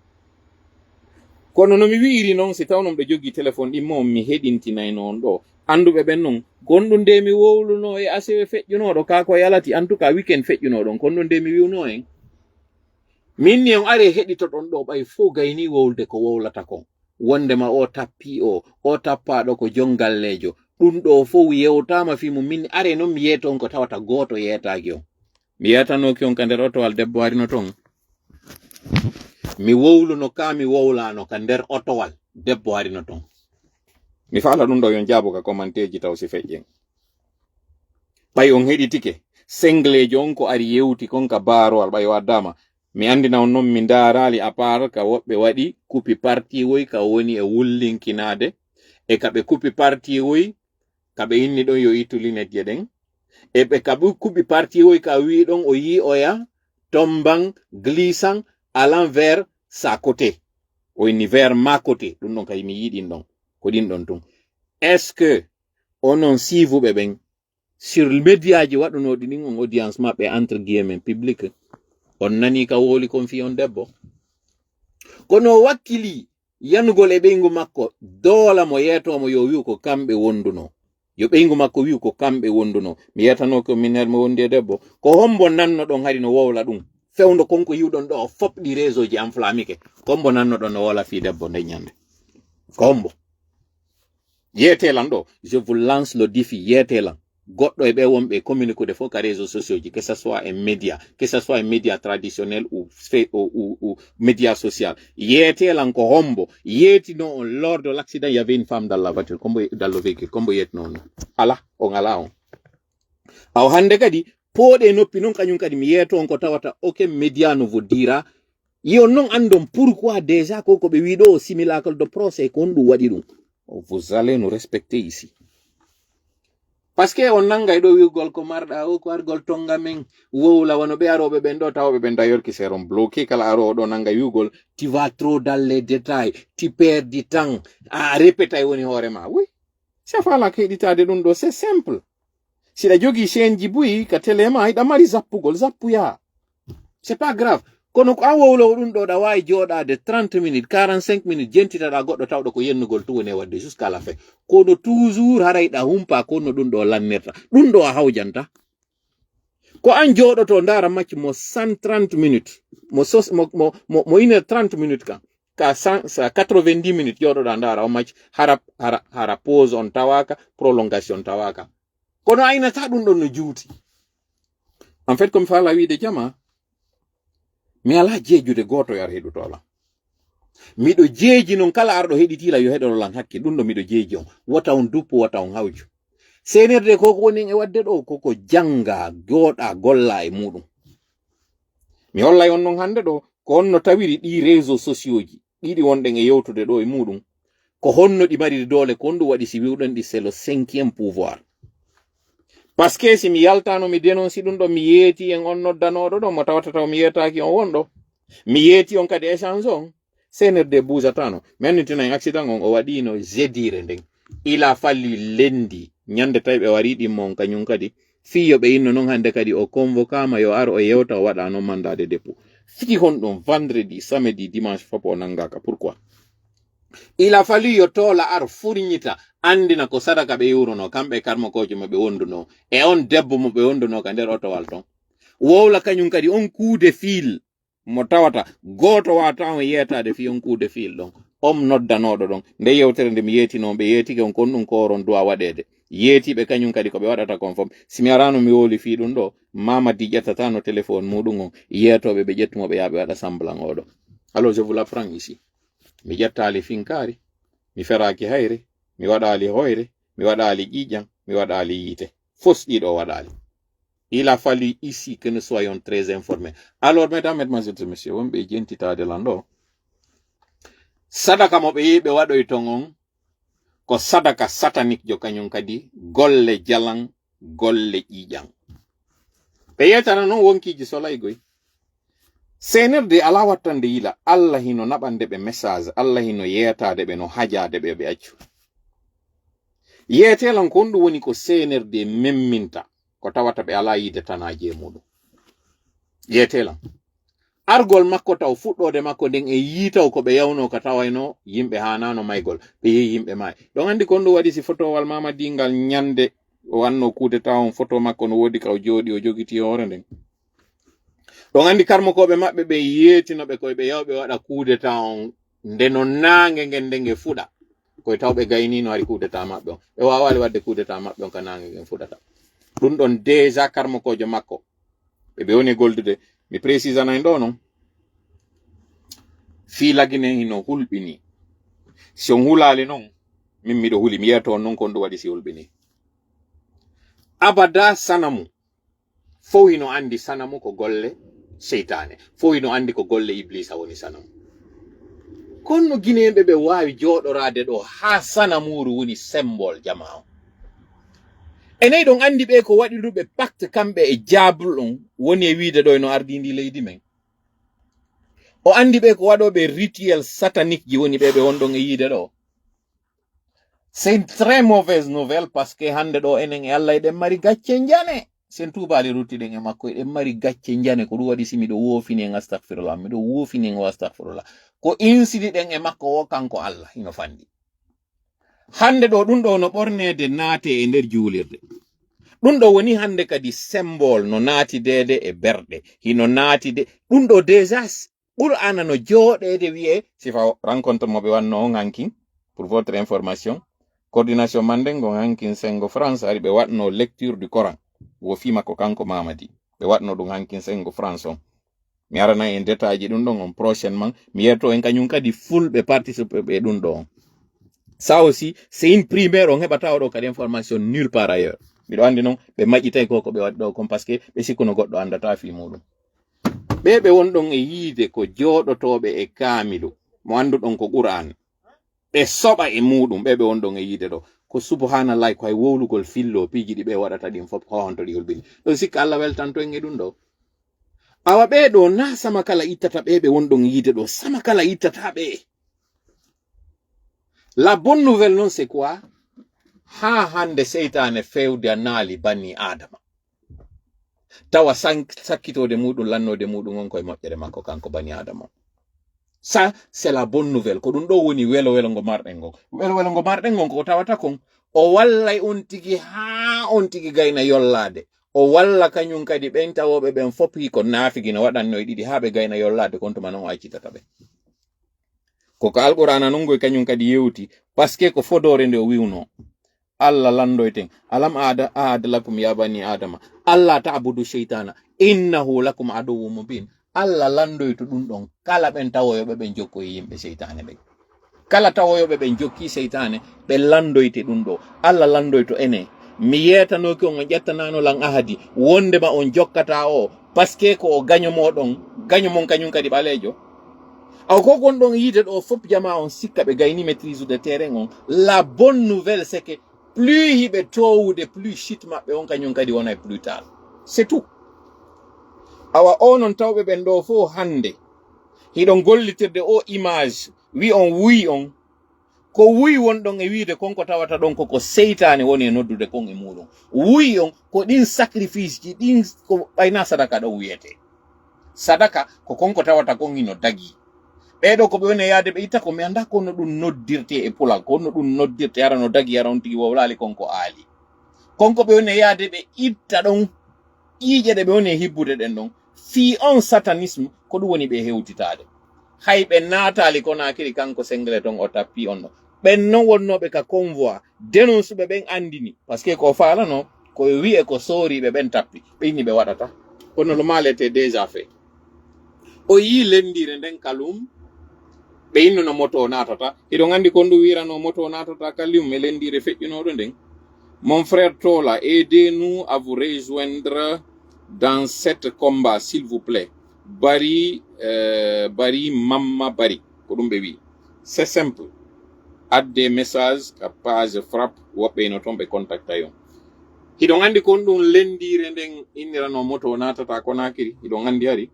Kono no mi wiiri noon si tawnon ɓe jogi téléphone ɗimmo mi heɗintinay noon ɗo anduɓe ɓen noon gonɗum nde mi wowluno e asewe feƴƴunoɗo ka ko yalati en tout cas weekend feƴƴunoɗon konɗum nde mi wiwno en min ni on are heɗitoɗon ɗo ɓay fo gayni wowlde ko wowlata kon wondema o tappi o tappaɗo ko jongallejo ɗum ɗo fof yewtama fimu min are noon mi yeeton ko tawata goto yeetaki on, mi yetanoki on ka nder otowal debbo warino ton mi wowluno ka mi wowlano ka nder otowal debbo warino ton. Mi faala ɗum ɗo yon jaabo ka commenteji taw si feƴƴen ɓay on heɗitike senglejo on ko ari yewti kon ka barowal ɓay waddama mi andina on noon mi darali à part ka woɓɓe waɗi kupi parti woy ka woni e wullinkinade e kaɓe kupi parti woy kaɓe inni ɗon yo ittu linetje ɗen e ɓe kaɓe kupi parti woy ka wi ɗon o yi oya tomban glissant allant vers sa côté o inni vers ma côté ɗum ɗon kay mi yiɗin ɗon ko ɗin ɗon tun. Est ce que onon sivuɓe ɓen sur médiaji waɗunoɗi ɗin on audience maɓɓe entre guillemets public on nani ka woli kon fi on debbo kono wakkili yanugol e ɓeygu makko doola mo yeetomo yo wi'u ko kamɓe wonduno, yo ɓeygu makko wi'u ko kamɓe wonduno. Mi yetano ko min her mi wondi e debbo ko hombo nanno ɗon hari no wowla ɗum fewndo konko yiwɗon ɗo o foɓɗi réseau ji enflammike kombo nanno ɗon no wola fi debbo nde ñande ko hombo yeetelan ɗo. Je vous lance le défi yeetelan goɗɗo e ɓe wonɓe communiqude fof ka réseaux sociaux ji, que ce soit en média traditionnel ou média social, yeetelan ko hombo yeetino on lors de l'accident il y avait une femme dans la voiture dans le véhicule kombo yeetino on ala on ala on aw hande kadi pooɗe noppi noon kañum kadi mi yeeto on ko tawata aucun média ne vous dira yon noon andon pourquoi déjà ko ɓe wi ɗo simulacre de procès ko on ɗum waɗi ɗum. Vous allez nous respecter ici parce que on nangay ɗo wiwgol ko marɗa o ko argol tonga men wowla wono ɓe aroɓe ɓen ɗo tawoɓe ɓen d'ailleurs qui seront bloqués kala arowo ɗo nangay wiwgol tu vas trop dans les détails, tu perds du temps a répéta woni hoorema. Oui c'est fala ko heɗitade ɗum ɗo c'est simple, siɗa jogi chaîne ji buyi ka télé ma hiɗa mari zappugol zappuya c'est pas grave. Kono ko an wowlowo ɗum ɗo ɗa wawi joɗade 30 minutes 45 minutes jentitaɗa goɗɗo tawɗo ko yennugol tu woni wadde jusqu'à la fin kono toujours harayɗa humpa kono ɗum ɗo lannirta ɗum ɗo a hawjanta ko an joɗoto ndara match mo 130 minutes mo 1h30 minutes ka 90 minutes joɗoɗa ndara o match hara pause on tawaka prolongation tawaka kono aynata ɗum ɗon no juuti. En fait comme fala wiide jama mi ala jeejude goto yar heɗutola miɗo jeeji non kala arɗo heɗitila yo heɗololan hakke ɗum ɗo miɗo jeeji on wata on duppo wata on hawju senerde koko woni e wadde ɗo koko janga joɗa golla e muɗum mi hollay on non hande ɗo ko honno tawiri ɗi réseaux sociaux ji ɗiɗi wonɗen e yewtude ɗo e muɗum ko honno ɗi mari dole ko honɗum waɗi si wiwɗen ɗi c'est le 5e pouvoir par ce que si mi yaltano mi dénonci ɗum ɗo mi yeeti en on noddanoɗo ɗo mo tawata taw mi yetaki on wonɗo mi yeeti on kadi échange on CNRD buusatano mi annitina en accident on o waɗino jedire nden ila falli lendi ñande tawi ɓe wari ɗimmon kañum kadi fiyo ɓe inno noon hande kadi o convocama yo ar o yewta o waɗa noon mandade dépôt fiki honɗum vendredi samedi dimanche fop o nangaka pourquoi ila falli yo toola ar furñita andina ko sadaka ɓe yewruno kamɓe karmakojo mo ɓe wonduno e on debbo mo ɓe wonduno ka nder otowal ton wowla kañum kadi on kuude fil mo tawata goto wata on yetade fi on kuude fil ɗon om noddanoɗo ɗon nde yewtere nde mi yeetino ɓe yeetike on kon ɗum ko oron duwa waɗede yeetiɓe kañum kadi ko ɓe waɗata kon fom simi arano mi woli fi ɗum ɗo mamadi ƴettatano téléphone muɗum on yetoɓe ɓe ƴettumoɓe yaaɓe waɗa semblant oɗo alors je vous l'apprends ici mi ƴettali finkari mi feraki hayre mi waɗali hoyre mi waɗali ƴiƴam mi waɗali yiite fos ɗiɗo waɗali il a fallu ici que nous soyons très informés alors mesdames mesdemoiselles et messieurs wonɓe jentitade lan ɗo sadaka mo ɓe yiɓe waɗoy ton on ko sadaka satanique jo kañum kadi golle jalan golle ƴiƴan ɓe yetana noon wonkiji solaygoy CNRD ala wattande yila Allah hino naɓande ɓe message Allah hino yetade ɓe no hajade ɓe ɓe accu yetelan ko ɗum woni ko CNRD memminta ko tawata ɓe ala yide tanaji e muɗum yetelan argol makko taw fuɗɗode makko nden e yitaw ko ɓe yawno ko tawayno yimɓe hanano maygol ɓe yehi yimɓe mayi ɗon andi kon ɗum waɗi si photowal mamadi ngal ñande wanno kuude tawon photo makko no wodi kaw jooɗi o jogiti hoore nden ɗon andi karmokoɓe maɓɓe ɓe yeetinoɓe koye ɓe yawɓe waɗa kuude tawon nde no nange ngen nde nge fuɗa koye tawɓe gaynino hari kuude ta maɓɓe on ɓe wawali wadde kuude ta maɓɓe on ka nange ngen fuɗata ɗum ɗon déjà karmokojo makko ɓe woni goldude mi précisanay ɗo noon fiilagine hino hulɓini si on hulali noon min miɗo huli mi yeto on noon kon ɗum waɗi si hulɓini abada sanamu fof hino andi sanamu ko golle seytane fof hino andi ko golle iblisa woni sanamu konno guineɓe ɓe wawi joɗorade ɗo ha sanamuru woni symbole jama o enayi ɗon andi ɓe ko waɗi ɗuɓe pacte kamɓe e jabul ɗon woni e wiide ɗo no ardindi leydi men o andi ɓe ko waɗoɓe rituel satanique ji woni ɓe wonɗon e yiide ɗo c'est une très mauvaise nouvelle parce que hande ɗo enen e Allah eɗen mari gacce jane sen tubali ruttiɗen e makko eɗen mari gacce jane ko ɗum waɗi si miɗo woofini en astahfirullah miɗo woofini en o astahfirullah ko insidiɗen e makko o kanko Allah hino fandi hande ɗo ɗum ɗo no ɓornede naate e nder juulirde ɗum ɗo woni hande kadi symbole no naati dede e berɗe hino naati de ɗum ɗo déjà ɓur'ana no jooɗede wi'e sifa rencontre moɓe wanno on hankin pour votre information coordination manden go hankin sengo France ari ɓe waɗno lecture du Coran wo fi makko kanko Mamadi ɓe waɗno ɗum hankin sengo France on mi arana en détail ji ɗum ɗon on prochainement mi yerto en kañum kadi fulɓe participe ɓe ɗum ɗo on ça aussi c'est une primaire on heɓata oɗo kadi information nulle part ailleurs miɗo andi noon ɓe maƴƴitay ko ɓe waɗi ɗo kon par ce que ɓe sikkuno goɗɗo andata fi muɗum ɓe wonɗon e yiide ko jooɗotoɓe e kaamilu mo anduɗon ko Qur'an ɓe soɓa e muɗum ɓe wonɗon e yiide ɗo ko subhanallahi ko hay wowlugol fillo piiji ɗi ɓe waɗata ɗin fof hawonto ɗi holbini ɗon sikka Allah weltanto en e ɗum ɗo awa ɓeɗo na sama kala ittata ɓe wonɗon yiide ɗo sama kala ittata ɓe la bonne nouvelle non c'est quoi ha hande seytane fewde a naali banni adama tawa sakkitode muɗum lannode muɗum on koye moƴƴere makko kanko bani adama ça c'est la bonne nouvelle ko ɗum ɗo woni welo ngo marɗen gon welo ngo marɗen gon ko tawata kon o wallay on tigi ha on tigi gayna yollade o walla kañum kadi ɓen tawoɓe ɓen foppi ko naafigi no waɗanno e ɗiɗi ha ɓe gayna yollade kon tuma non o accitata ɓe koko alqur'ana non goy kañum kadi yewti parce que ko fodore nde o wiwno Allah landoyten alam ahad lakum ya bani adama Allah ta'budu shaytana innahu lakum aduwwun mubin Allah landoyto ɗum ɗon kala ɓen tawoyoɓe ɓen jokko e yimɓe seytane ɓe kala tawoyoɓe ɓen jokki seytane ɓe landoyte ɗum ɗo Allah landoyto ene mi yetanoki on ƴettanano lan ahadi wondema on jokkata o parce que ko o gañomoɗon gaño mon kañum kadi ɓaleejo aw ko gonɗon yiide ɗo fof jama on sikka ɓe gayni maîtrise de terrain on. La bonne nouvelle c'est que plus hiɓe towude plus chute maɓɓe on kañum kadi wonay plus tard, c'est tout. Awa o non tawɓe ɓen ɗo fof hande hiɗon gollitirde o image wi on wuyi on ko wuyi wonɗon e wiide konko tawata ɗon koko seytane woni e noddude kon e muɗum. Wuyi on ko ɗin sacrifice ji ɗin ko ɓayna sadaka ɗon wiyete. Sadaka ko konko tawata kon ino dagi. Ɓeɗo ko ɓe woni yaade ɓe itta ko mi anda ko no ɗum noddirte e pulal, ko no ɗum noddirte ara no dagi ara on tigi wowlali konko aali. Konko ɓe woni yaade ɓe itta ɗon ƴiiƴe ɗe ɓe woni hibbude ɗen ɗon fi on satanisme ko ɗum woni ɓe hewtitade. Hay ɓe naatali Conakry kanko sengle ton o tappi on ɗo. Ɓen non wonnoɓe ka convoi dénonsuɓe ɓen andini parce que ko falano ko wi'e ko sooriɓe ɓen tappi ɓe inni ɓe waɗata kono le mal était déjà fait. O yi lendire nden Kaloum ɓe innuno moto o natata iɗon andi kon ɗum wirano moto o natata Kaloum e lendire feƴƴunoɗo nden. Mon frère Tola, aidez-nous à vous rejoindre dans cet combat s'il vous plaît. Bari Mamma Bari ko ɗum ɓe wi. C'est simple. Add des messages ka page frappe woɓɓe no ton ɓe contacta yon. Hiɗon andi kon ɗum lendire nden innirano moto o natata Conakry hiɗon andi ari.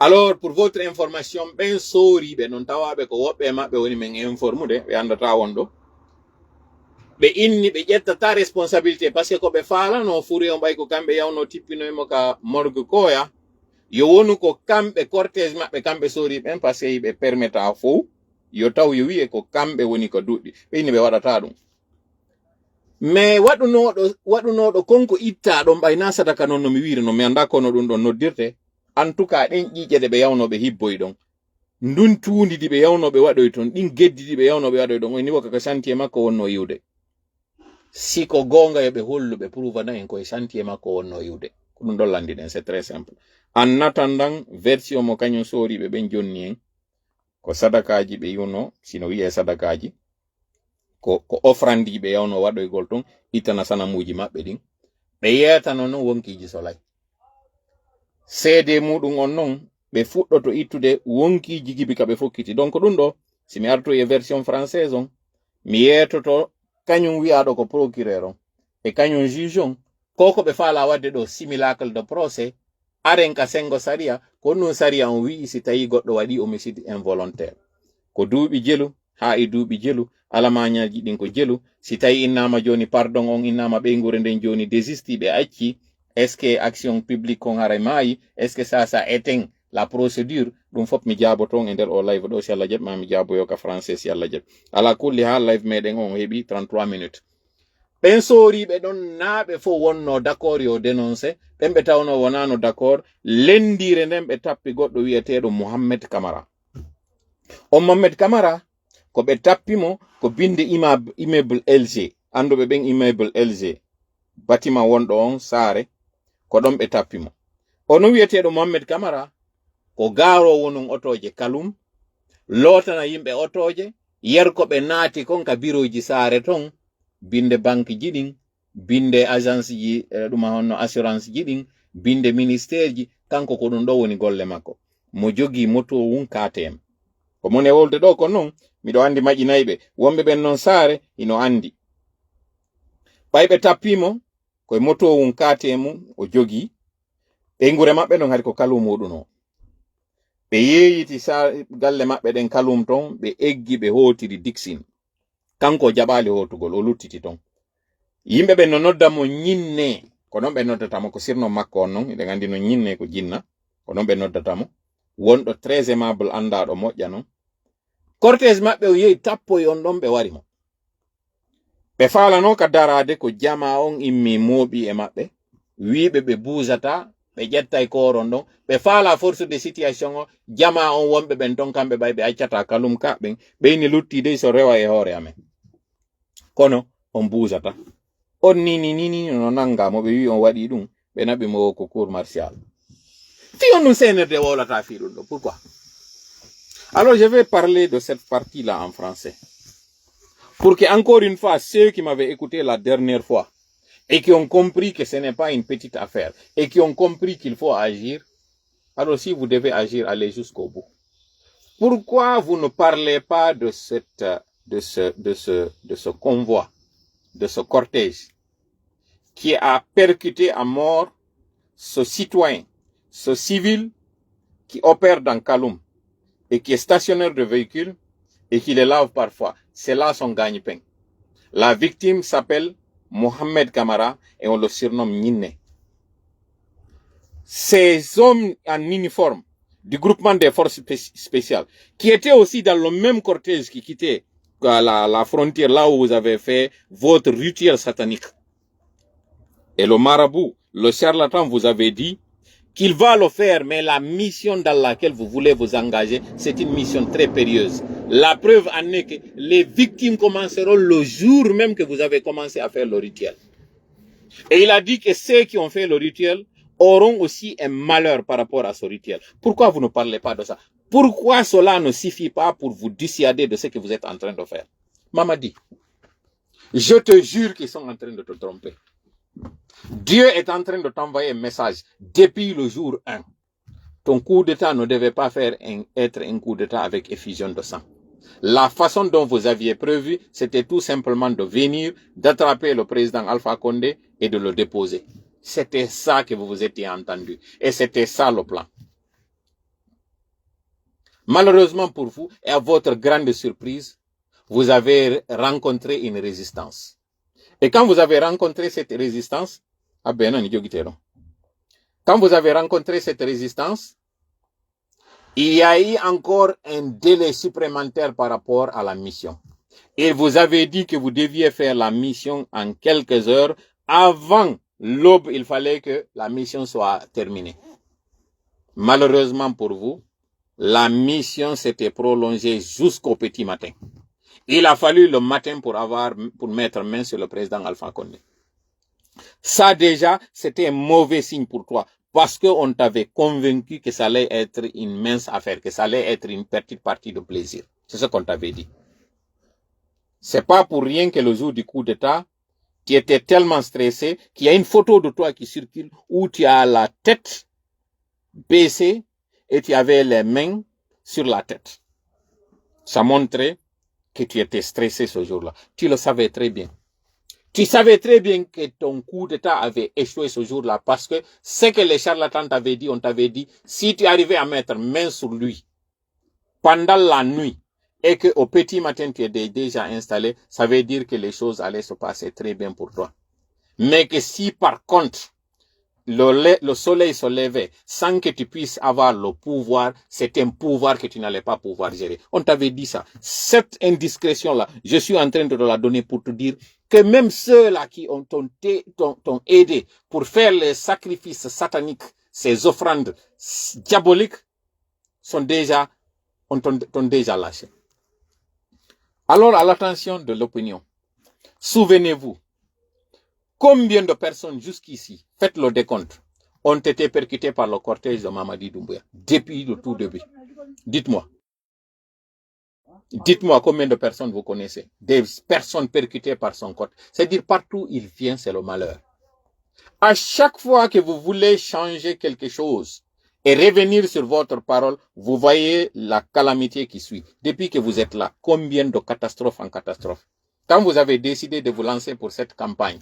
Alors pour votre information ɓen sooriɓe non tawaɓe ko woɓɓe maɓɓe woni men informude ɓe andata wonɗo ɓe inni ɓe ƴettata responsabilité par ce que ko ɓe falano furi on ɓay ko kamɓe yawno tippinoymo ka morgue koya yo wonu ko kamɓe cortège maɓɓe kamɓe soori ɓen par ce que ɓe permetta fof yo taw yo wi'e ko kamɓe woni ko duɗɗi ɓe inni ɓe waɗata ɗum. Mais waɗunoɗo konko itta ɗon ɓayna sadaka noon no mi wiri no mi anda kono ɗum ɗon noddirte. En tout cas ɗen ƴiƴe ɗe ɓe yawnoɓe hibboy ɗon ndun tuundi ɗi ɓe yawnoɓe waɗoy ton ɗin geddi ɗi ɓe yawnoɓe waɗoy ɗon o ni kaka chantier makko wonno yiwde. Si ko gonga yoɓe holluɓe prouvana en koye chantier makko wonno yiwde ko ɗum ɗon landi ɗen c'est très simple. En attendant version mo kañum sooriɓe ɓen jonni en ko sadakaji ɓe yiwno sino wi'e sadakaji ko offrande ji ɓe yawno waɗoygol ton ittana sanamuji maɓɓe ɗin ɓe yetano noon wonkiji solay seede muɗum on noon ɓe fuɗɗoto ittude wonkiji gibi ka ɓe fokkiti. Donc ɗum ɗo si mi arto e version française on mi yetoto kañum wi'aɗo ko procureur on e kañum juge on ko ɓe faala wadde ɗo simulacre de procès aren ka sengo saria ko non saria on wi'i si tawi goɗɗo waɗi homicide involontaire ko duuɓi jelu ha e duuɓi jelu alamañaji ɗin ko jelu si tawi innama joni pardon on innama ɓeygure nden joni désisti ɓe acci est ce que action publique kon haray maayi est ce que ça éteint la procédure ɗum fof mi jaabo toon e nder o live ɗo si Allah jaɓi ma mi jaaboyo ka français si Allah jaɓi ala kulli ha live meɗen on heeɓi 33 minutes. ɓen sooriɓe ɗon naaɓe fof wonno d' accord yo dénoncé ɓen ɓe tawno wonano d' accord lendire nden ɓe tappi goɗɗo wiyeteɗo Mohamed Camara. On Mohamed Camara ko ɓe tappimo ko binde immeuble LG anduɓe ɓen immeuble LG bâtiment wonɗo on saare ko ɗon ɓe tappimo. Ono wiyeteɗo Mohamed Camara ko gaarowo non otoje Kaloum lootana yimɓe otoje yerko ɓe naati kon ka bureau ji saare ton binde banque ji ɗin binde agence ji ɗum honno assurance ji ɗin binde ministére ji kanko ko ɗum ɗo woni golle makko mo jogi moto wun KTM ko mon e wolde ɗo ko non miɗo andi maƴinayɓe wonɓe ɓen non saare ino andi ɓayɓe tappimo koye moto wun KTM o jogi ɓeygure maɓɓe ɗon hari ko Kaloum muɗum o ɓe yeeyiti galle maɓɓe ɗen Kaloum ton ɓe eggi ɓe hootiri Dixine kanko jaɓali hootugol o luttiti ton yimɓe ɓen no nodda mo ñinne ko non ɓe noddatamo ko sirno makko on non eɗen andi no ñinne ko jinna ko non ɓe noddatamo wonɗo très aimable andaɗo moƴƴa non cortège maɓɓe o yehi tappoy on ɗon ɓe wari mo ɓe falano ka darade ko jama on immi mooɓi e maɓɓe wiɓe ɓe buusata ɓe ƴettay koron ɗon ɓe faala force de situation o jama on wonɓe ɓen ton kamɓe ɓay ɓe accata Kaloum ka ɓen ɓeyni luttide so rewa e hoore amen kono on buusata on nini no nangamo ɓe wi on waɗi ɗum ɓe naɓi mo ko cour martial fi on ɗum CNRD wolata fi ɗum ɗo pourquoi. Alors je vais parler de cette partie là en français pour que encore une fois ceux qui m'avaient écouté la dernière fois et qui ont compris que ce n'est pas une petite affaire, et qui ont compris qu'il faut agir, alors si vous devez agir, allez jusqu'au bout. Pourquoi vous ne parlez pas de ce convoi, de ce cortège, qui a percuté à mort ce citoyen, ce civil qui opère dans Kaloum et qui est stationnaire de véhicules et qui les lave parfois? C'est là son gagne-pain. La victime s'appelle Mohamed Kamara et on le surnomme Nine. Ces hommes en uniforme du groupement des forces spéciales, qui étaient aussi dans le même cortège qui quittait la frontière là où vous avez fait votre rituel satanique. Et le marabout, le charlatan vous avait dit qu'il va le faire, mais la mission dans laquelle vous voulez vous engager, c'est une mission très périlleuse. La preuve en est que les victimes commenceront le jour même que vous avez commencé à faire le rituel. Et il a dit que ceux qui ont fait le rituel auront aussi un malheur par rapport à ce rituel. Pourquoi vous ne parlez pas de ça? Pourquoi cela ne suffit pas pour vous dissuader de ce que vous êtes en train de faire? Mamadi, je te jure qu'ils sont en train de te tromper. Dieu est en train de t'envoyer un message depuis le jour 1. Ton coup d'État ne devait pas être un coup d'État avec effusion de sang. La façon dont vous aviez prévu, c'était tout simplement de venir, d'attraper le président Alpha Condé et de le déposer. C'était ça que vous vous étiez entendu. Et c'était ça le plan. Malheureusement pour vous, et à votre grande surprise, vous avez rencontré une résistance. Et quand vous avez rencontré cette résistance, quand vous avez rencontré cette résistance, il y a eu encore un délai supplémentaire par rapport à la mission. Et vous avez dit que vous deviez faire la mission en quelques heures. Avant l'aube, il fallait que la mission soit terminée. Malheureusement pour vous, la mission s'était prolongée jusqu'au petit matin. Il a fallu le matin pour mettre main sur le président Alpha Condé. Ça déjà, c'était un mauvais signe pour toi. Parce qu'on t'avait convaincu que ça allait être une mince affaire, que ça allait être une petite partie de plaisir. C'est ce qu'on t'avait dit. C'est pas pour rien que le jour du coup d'État, tu étais tellement stressé qu'il y a une photo de toi qui circule où tu as la tête baissée et tu avais les mains sur la tête. Ça montrait que tu étais stressé ce jour-là. Tu le savais très bien. Tu savais très bien que ton coup d'État avait échoué ce jour-là parce que ce que les charlatans t'avaient dit, on t'avait dit, si tu arrivais à mettre main sur lui pendant la nuit et qu'au petit matin tu étais déjà installé, ça veut dire que les choses allaient se passer très bien pour toi. Mais que si par contre, le soleil se levait sans que tu puisses avoir le pouvoir, c'est un pouvoir que tu n'allais pas pouvoir gérer. On t'avait dit ça. Cette indiscrétion-là, je suis en train de te la donner pour te dire que même ceux-là qui t'ont aidé pour faire les sacrifices sataniques, ces offrandes diaboliques, t'ont déjà lâché. Alors, à l'attention de l'opinion, souvenez-vous, combien de personnes jusqu'ici, faites le décompte, ont été percutées par le cortège de Mamadi Doumbouya depuis le tout début? Dites-moi. Dites-moi combien de personnes vous connaissez. Des personnes percutées par son cortège. C'est-à-dire partout où il vient, c'est le malheur. À chaque fois que vous voulez changer quelque chose et revenir sur votre parole, vous voyez la calamité qui suit. Depuis que vous êtes là, combien de catastrophes en catastrophe. Quand vous avez décidé de vous lancer pour cette campagne,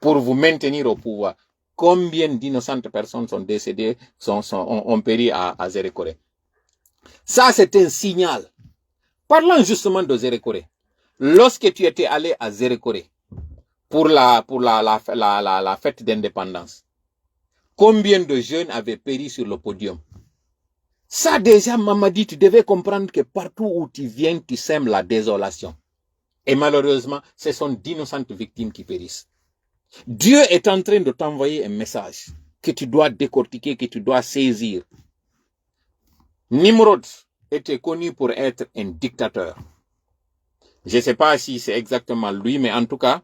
pour vous maintenir au pouvoir, combien d'innocentes personnes sont décédées, ont péri à Zérékoré. Ça, c'est un signal. Parlons justement de Zérékoré. Lorsque tu étais allé à Zérékoré pour la fête d'indépendance, combien de jeunes avaient péri sur le podium? Ça déjà, Mamadi, tu devais comprendre que partout où tu viens, tu sèmes la désolation. Et malheureusement, ce sont d'innocentes victimes qui périssent. Dieu est en train de t'envoyer un message que tu dois décortiquer, que tu dois saisir. Nimrod était connu pour être un dictateur. Je ne sais pas si c'est exactement lui, mais en tout cas,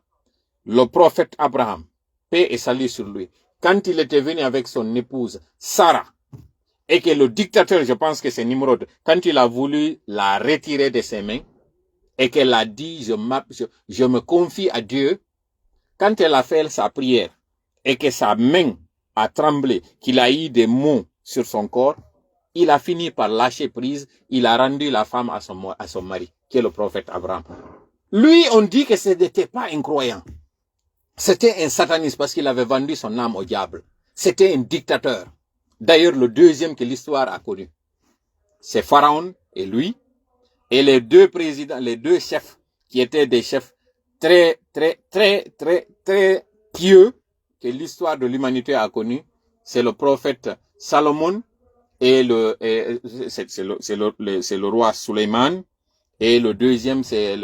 le prophète Abraham, paix et salut sur lui, quand il était venu avec son épouse Sarah, et que le dictateur, je pense que c'est Nimrod, quand il a voulu la retirer de ses mains, et qu'elle a dit, je me confie à Dieu, quand elle a fait sa prière et que sa main a tremblé, qu'il a eu des maux sur son corps, il a fini par lâcher prise, il a rendu la femme à son mari, qui est le prophète Abraham. Lui, on dit que ce n'était pas un croyant. C'était un sataniste parce qu'il avait vendu son âme au diable. C'était un dictateur. D'ailleurs, le deuxième que l'histoire a connu. C'est Pharaon et lui, et les deux présidents, les deux chefs, qui étaient des chefs très pieux, que l'histoire de l'humanité a connu, c'est le prophète Salomon et c'est le roi Suleiman, et le deuxième c'est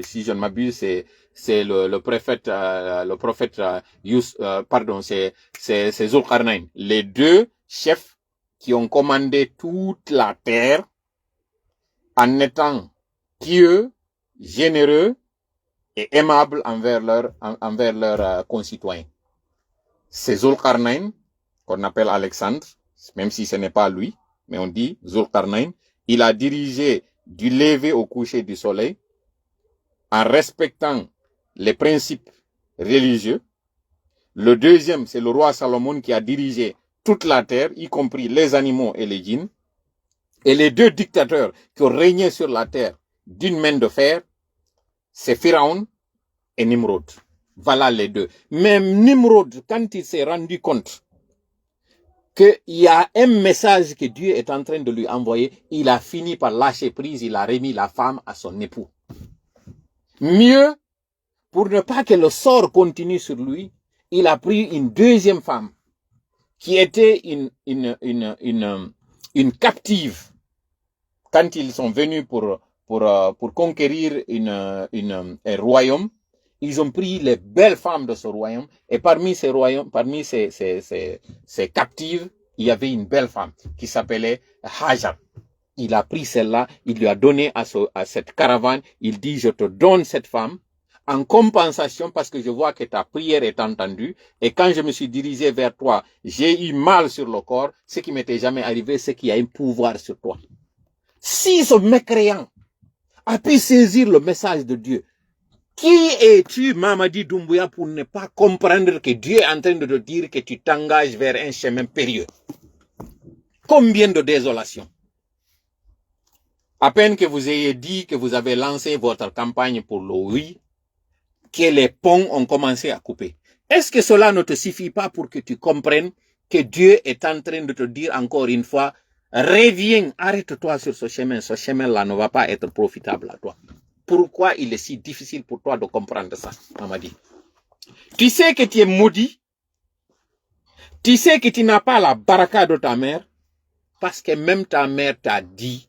si je ne m'abuse c'est le prophète c'est Zulkarnain. Les deux chefs qui ont commandé toute la terre en étant pieux, généreux et aimables envers leurs concitoyens. C'est Zulkarnain, qu'on appelle Alexandre, même si ce n'est pas lui, mais on dit Zulkarnain. Il a dirigé du lever au coucher du soleil en respectant les principes religieux. Le deuxième, c'est le roi Salomon qui a dirigé toute la terre, y compris les animaux et les djinns. Et les deux dictateurs qui ont régné sur la terre d'une main de fer, c'est Pharaon et Nimrod. Voilà les deux. Même Nimrod, quand il s'est rendu compte qu'il y a un message que Dieu est en train de lui envoyer, il a fini par lâcher prise, il a remis la femme à son époux. Mieux, pour ne pas que le sort continue sur lui, il a pris une deuxième femme qui était une captive quand ils sont venus pour conquérir un royaume. Ils ont pris les belles femmes de ce royaume, et parmi ces captives, il y avait une belle femme qui s'appelait Hajar. Il a pris celle-là, il lui a donné à cette caravane, il dit, je te donne cette femme en compensation parce que je vois que ta prière est entendue, et quand je me suis dirigé vers toi, j'ai eu mal sur le corps, ce qui m'était jamais arrivé, c'est qu'il y a un pouvoir sur toi. Si ce mécréant a pu saisir le message de Dieu, qui es-tu, Mamadi Doumbouya, pour ne pas comprendre que Dieu est en train de te dire que tu t'engages vers un chemin périlleux? Combien de désolation? À peine que vous ayez dit que vous avez lancé votre campagne pour le oui, que les ponts ont commencé à couper. Est-ce que cela ne te suffit pas pour que tu comprennes que Dieu est en train de te dire encore une fois, reviens, arrête-toi sur ce chemin-là ne va pas être profitable à toi. Pourquoi il est si difficile pour toi de comprendre ça, Mamadi? Tu sais que tu es maudit. Tu sais que tu n'as pas la baraka de ta mère. Parce que même ta mère t'a dit,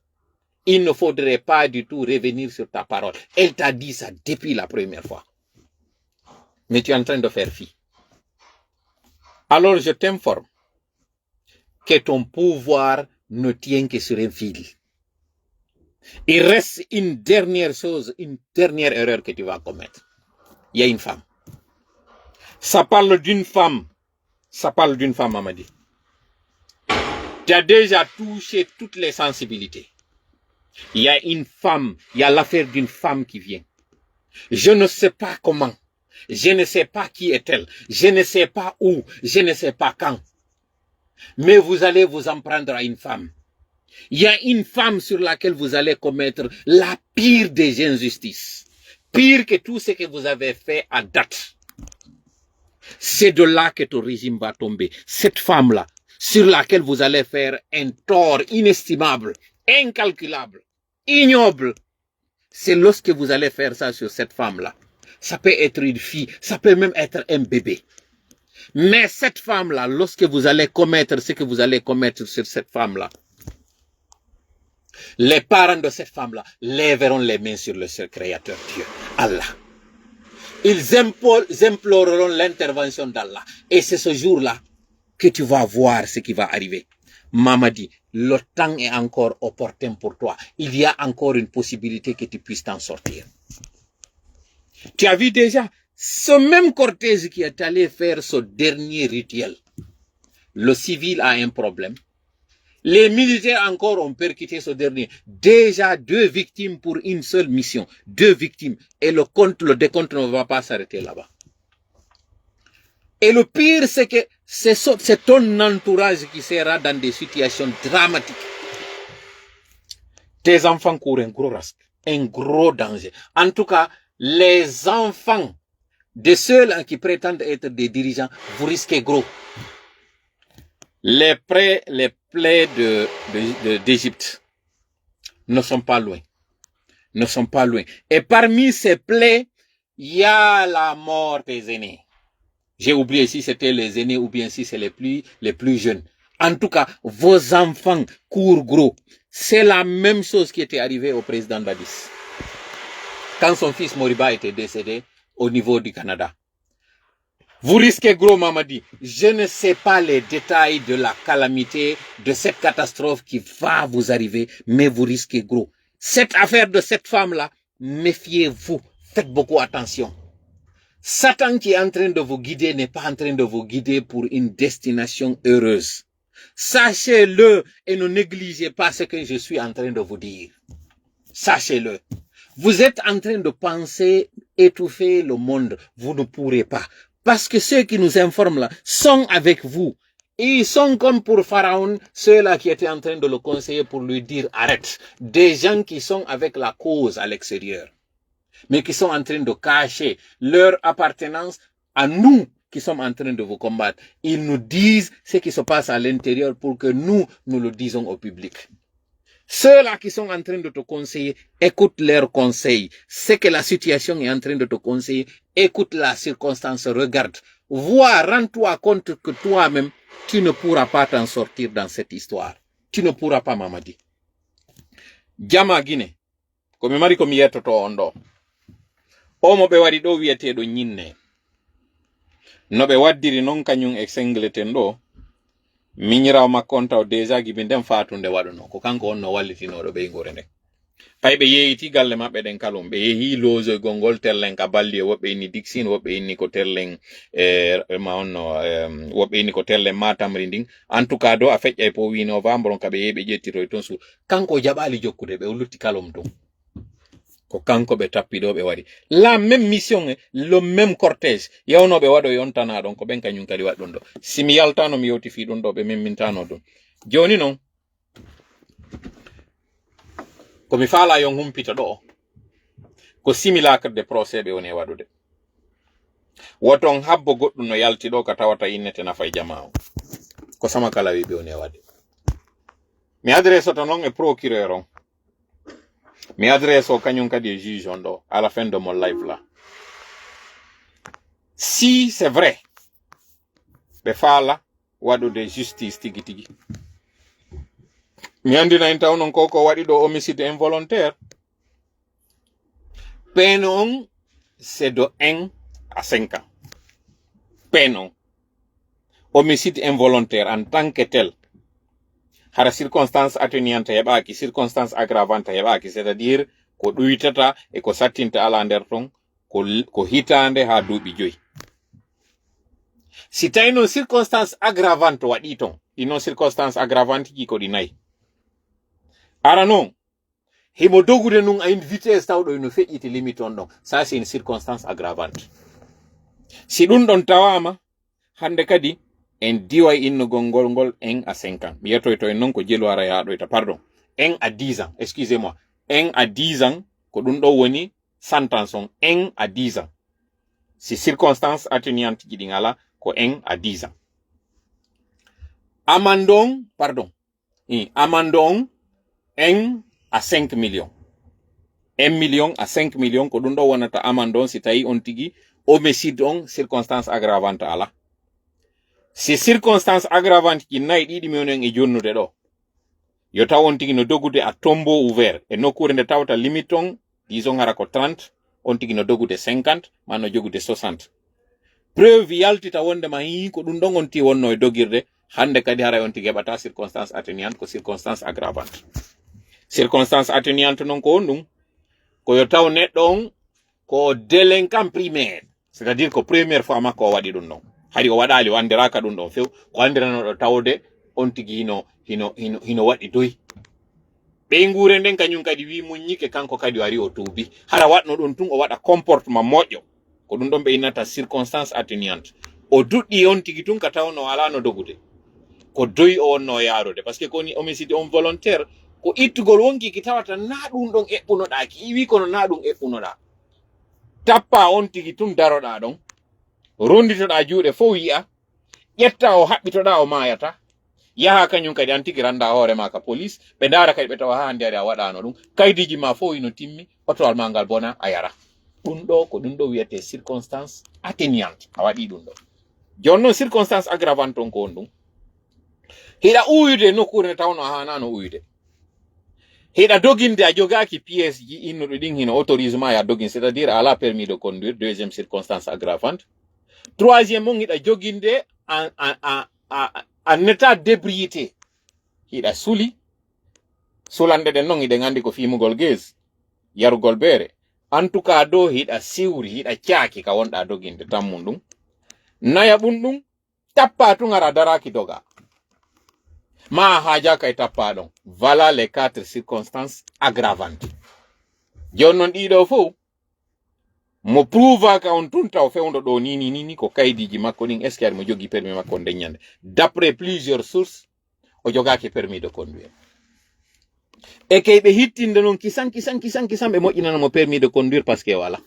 il ne faudrait pas du tout revenir sur ta parole. Elle t'a dit ça depuis la première fois. Mais tu es en train de faire fi. Alors je t'informe que ton pouvoir ne tient que sur un fil. Il reste une dernière chose, une dernière erreur que tu vas commettre. Il y a une femme. Ça parle d'une femme. Ça parle d'une femme, Mamadi. Tu as déjà touché toutes les sensibilités. Il y a une femme, il y a l'affaire d'une femme qui vient. Je ne sais pas comment. Je ne sais pas qui est-elle. Je ne sais pas où. Je ne sais pas quand. Mais vous allez vous en prendre à une femme. Il y a une femme sur laquelle vous allez commettre la pire des injustices. Pire que tout ce que vous avez fait à date. C'est de là que ton régime va tomber. Cette femme-là, sur laquelle vous allez faire un tort inestimable, incalculable, ignoble. C'est lorsque vous allez faire ça sur cette femme-là. Ça peut être une fille, ça peut même être un bébé. Mais cette femme-là, lorsque vous allez commettre ce que vous allez commettre sur cette femme-là, les parents de cette femme-là lèveront les mains sur le seul créateur Dieu, Allah. Ils imploreront l'intervention d'Allah. Et c'est ce jour-là que tu vas voir ce qui va arriver. Mamadi, le temps est encore opportun pour toi. Il y a encore une possibilité que tu puisses t'en sortir. Tu as vu déjà ce même cortège qui est allé faire ce dernier rituel. Le civil a un problème. Les militaires encore ont percuté ce dernier. Déjà 2 victimes pour une seule mission. 2 victimes. Et le décompte ne va pas s'arrêter là-bas. Et le pire, c'est que c'est ton entourage qui sera dans des situations dramatiques. Tes enfants courent un gros risque, un gros danger. En tout cas, les enfants de ceux-là qui prétendent être des dirigeants, vous risquez gros. Les plaies d'Égypte ne sont pas loin. Ne sont pas loin. Et parmi ces plaies, il y a la mort des aînés. J'ai oublié si c'était les aînés ou bien si c'est les plus jeunes. En tout cas, vos enfants courent gros. C'est la même chose qui était arrivée au président Badis. Quand son fils Moriba était décédé au niveau du Canada. Vous risquez gros, Mamadi. Je ne sais pas les détails de la calamité, de cette catastrophe qui va vous arriver, mais vous risquez gros. Cette affaire de cette femme-là, méfiez-vous. Faites beaucoup attention. Satan qui est en train de vous guider n'est pas en train de vous guider pour une destination heureuse. Sachez-le et ne négligez pas ce que je suis en train de vous dire. Sachez-le. Vous êtes en train de penser étouffer le monde. Vous ne pourrez pas. Parce que ceux qui nous informent là sont avec vous. Et ils sont comme pour Pharaon, ceux-là qui étaient en train de le conseiller pour lui dire arrête. Des gens qui sont avec la cause à l'extérieur. Mais qui sont en train de cacher leur appartenance à nous qui sommes en train de vous combattre. Ils nous disent ce qui se passe à l'intérieur pour que nous le disons au public. Ceux-là qui sont en train de te conseiller, écoute leurs conseils. C'est que la situation est en train de te conseiller, écoute la circonstance, regarde. Vois, rends-toi compte que toi-même, tu ne pourras pas t'en sortir dans cette histoire. Tu ne pourras pas, Mamadi. Jama Guinée, comme mari comme yetoto ondo. Omo be wari do wiete do nyinne. No be waddiri non kanyum e sengleten do. Miñiraw makko on taw déjà gibi ndem fatunde waɗuno ko kanko on no wallitinoɗo ɓe ngure nde pay ɓe yeeyiti galle maɓɓe ɗen kalum ɓe yeehi loosogol ngol terlen ka balli e woɓɓe inni dixine woɓɓe inni ko terlen ma onno woɓɓe inni ko terlen matamri ndin en tout cas do a feƴƴay po wi novembre on ka ɓe yeehi ɓe ƴettitoy toon su kanko jaɓali jokkude ɓe o lutti kalum ton ko kanko ɓe tappiɗo ɓe waɗi la même mission le même cortège yawnoɓe waɗo yontana ɗon ko ɓen kañum kadi waɗɗon ɗo simi yaltano mi yewti fi ɗum ɗo ɓe memmintano ɗum joni noon komi faala yon humpita ɗo ko simulacre de procès ɓe woni e waɗude woton habbo goɗɗum no yalti ɗo ka tawata innete nafa e jama o ko sama kala wi ɓe woni e waɗde mi adresse to noon e procureur on mi adresse au kañum kadi e juge on ɗo à la fin de mon live là si c'est vrai ɓe faala waɗude justice tigi tigi mi andina en taw non koko waɗi ɗo homicide involontaire peine on c'est de 1 à 5 ans peine on homicide involontaire en tant que tel hara circonstance atténuante heɓaki circonstance aggravante heɓaki c'est-à-dire ko ɗuytata e ko sattinta ala nder ton ko hitande ha duuɓi 5 si tawi noon circonstance aggravante waɗi ton ɗi noon circonstance aggravante ji ko ɗi 4 ara noon himo dogude nun a une vitesse tawɗo no feƴƴiti limite on ɗon ça c'est une circonstance aggravante si ɗum ɗon tawama hande kadi en diway innugol ngol 1 à 5 ans mi yettoyto non ko jelo ara yaɗoyta pardon 1 à 10 ans excusez-moi 1 à 10 ans ko ɗum ɗo woni sentence on 1 à 10 ans si circonstance atténuante ji ɗi ngala ko 1 à 10 ans amandon pardon amandon 1 à 5 millions 1 million à 5 millions ko ɗum ɗo wonata amandon si tawi on tigi homicide on circonstance aggravante ala si circonstance aggravante ji 4 ɗiɗi mi woni e jonnude ɗo yo taw on tigi no dogude à tombeau ouvert e nokkure nde tawta limite on disons hara ko 30 on tigi no dogude 50 ma no jogude 60 preuve yaltita wonde ma hi ko ɗum ɗon on ti wonno e dogirde hande kadi hara on tigi heɓata circonstance atténuante ko circonstance aggravante circonstance atténuante non ko on ɗum ko yo taw neɗɗo on ko délinquant primaire c'est-à-dire ko première fois makko o waɗi ɗum ɗon hari o waɗali o andiraka ɗum ɗon few ko andiranoɗo tawde on tigi hino waɗi doy ɓe ngure nden kañum kadi wi muññike kanko kadi wari o tuubi hara waɗno ɗum tun o waɗa comportement moƴƴo ko ɗum ɗon ɓe innata circonstance atténuante o duɗɗi on tigi tun ka tawno ala no dogude ko doyi o wonno yarude par ce que koni homicide on volontaire ko ittugol wonki ki tawata na ɗum ɗon eɓɓunoɗa ki iwi kono na ɗum eɓɓunoɗa tappa on tigi tun daroɗa ɗon ronditoɗa juuɗe fo wi'a ƴetta o haɓɓitoɗa o mayata yaha kañum kadi an tigi randa hoore ma ka police ɓe ndara kadi ɓe tawa ha nder a waɗano ɗum kaydiji ma fo ino timmi otowal ma ngal bona a yara ɗum ɗo ko ɗum ɗo wiyete circonstance atténuante a waɗi ɗum ɗo joni noon circonstance aggravante on ko on ɗum hiɗa uyude nokkure nde tawno a hanano uyude hiɗa doginde a jogaki pièce ji innuɗo ɗin hino autorise ma ya dogin c'est à dire ala permis de conduire deuxième circonstance aggravante troisième on hiɗa joginde en état d'ébriété hiɗa suli sulande ɗen noon hiɗen andi ko fimugol gaz yarugol beere en tout cas do hiɗa siwri hiɗa caaki ka wonɗa doginde tammum ɗum naya ɓum ɗum tappa tun ara daraki doga ma haja kay tappa ɗon voilà les 4 circonstances aggravantes joni noon ɗiɗo fof mo prouva ka on tun taw fewndo ɗo ni ko kaydiji makko ɗin est ce que mo jogi permis makko deññande d'après plusieurs sources o jogaki permis de conduire e kay ɓe hittinde noon kisan ɓe moƴƴinanamo permis de conduire par ce que wala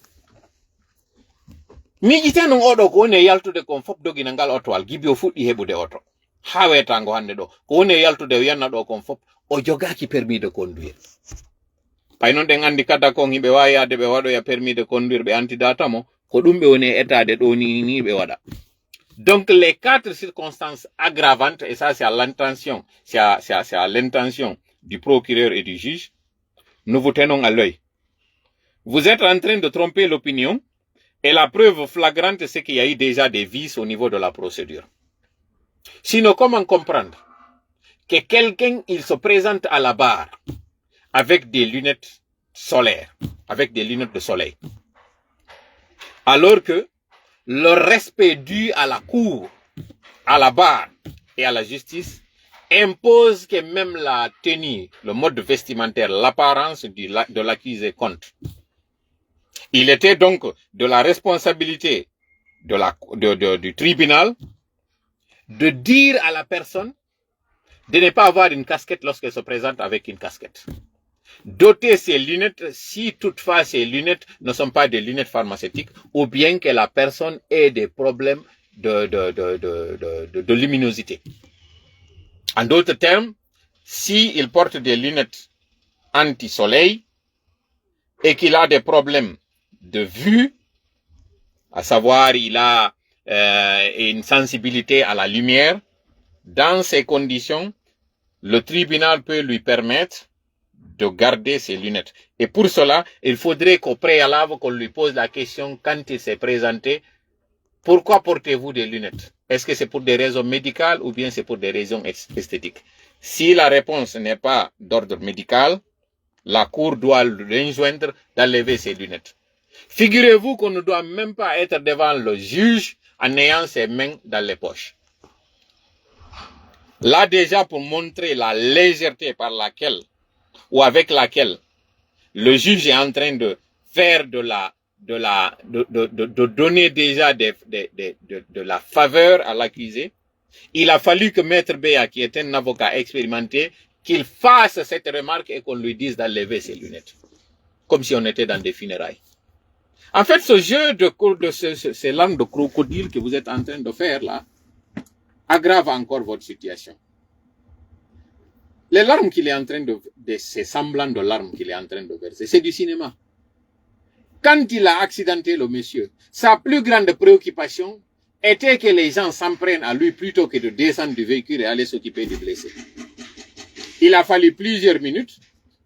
miƴite noon oɗo ko woni e yaltude kon fof dogina ngal otowal gibi o fuɗɗi heɓude oto ha wetango hande ɗo ko woni e yaltude o yanna ɗo kon fof o jogaki permis de conduire pay noon ɗen andi kada kon himɓe wawi yade ɓe waɗoya permis de conduire ɓe antidata mo ko ɗum ɓe woni e étade ɗo ni ɓe waɗa donc les 4 circonstances aggravantes et ça c'est à l'intention du procureur et du juge nous vous tenons à l'œil vous êtes en train de tromper l'opinion et la preuve flagrante c'est qu'il y a eu déjà des vices au niveau de la procédure sinon comment comprendre que quelqu'un il se présente à la barre avec des lunettes solaires, avec des lunettes de soleil. Alors que le respect dû à la cour, à la barre et à la justice impose que même la tenue, le mode vestimentaire, l'apparence de l'accusé compte. Il était donc de la responsabilité du tribunal de dire à la personne de ne pas avoir une casquette lorsqu'elle se présente avec une casquette. Doter ses lunettes si toutefois ces lunettes ne sont pas des lunettes pharmaceutiques ou bien que la personne ait des problèmes de luminosité. En d'autres termes, s'il porte des lunettes anti-soleil et qu'il a des problèmes de vue, à savoir il a une sensibilité à la lumière, dans ces conditions, le tribunal peut lui permettre de garder ses lunettes. Et pour cela, il faudrait qu'au préalable, qu'on lui pose la question quand il s'est présenté, pourquoi portez-vous des lunettes? Est-ce que c'est pour des raisons médicales ou bien c'est pour des raisons esthétiques? Si la réponse n'est pas d'ordre médical, la cour doit lui enjoindre d'enlever ses lunettes. Figurez-vous qu'on ne doit même pas être devant le juge en ayant ses mains dans les poches. Là déjà, pour montrer la légèreté par laquelle ou avec laquelle le juge est en train de faire de donner déjà de la faveur à l'accusé, il a fallu que Maître Béa, qui est un avocat expérimenté, qu'il fasse cette remarque et qu'on lui dise d'enlever ses lunettes. Comme si on était dans des funérailles. En fait, ce jeu ces langues de crocodile que vous êtes en train de faire là, aggrave encore votre situation. Les larmes qu'il est en train ces semblants de larmes qu'il est en train de verser, c'est du cinéma. Quand il a accidenté le monsieur, sa plus grande préoccupation était que les gens s'en prennent à lui plutôt que de descendre du véhicule et aller s'occuper du blessé. Il a fallu plusieurs minutes,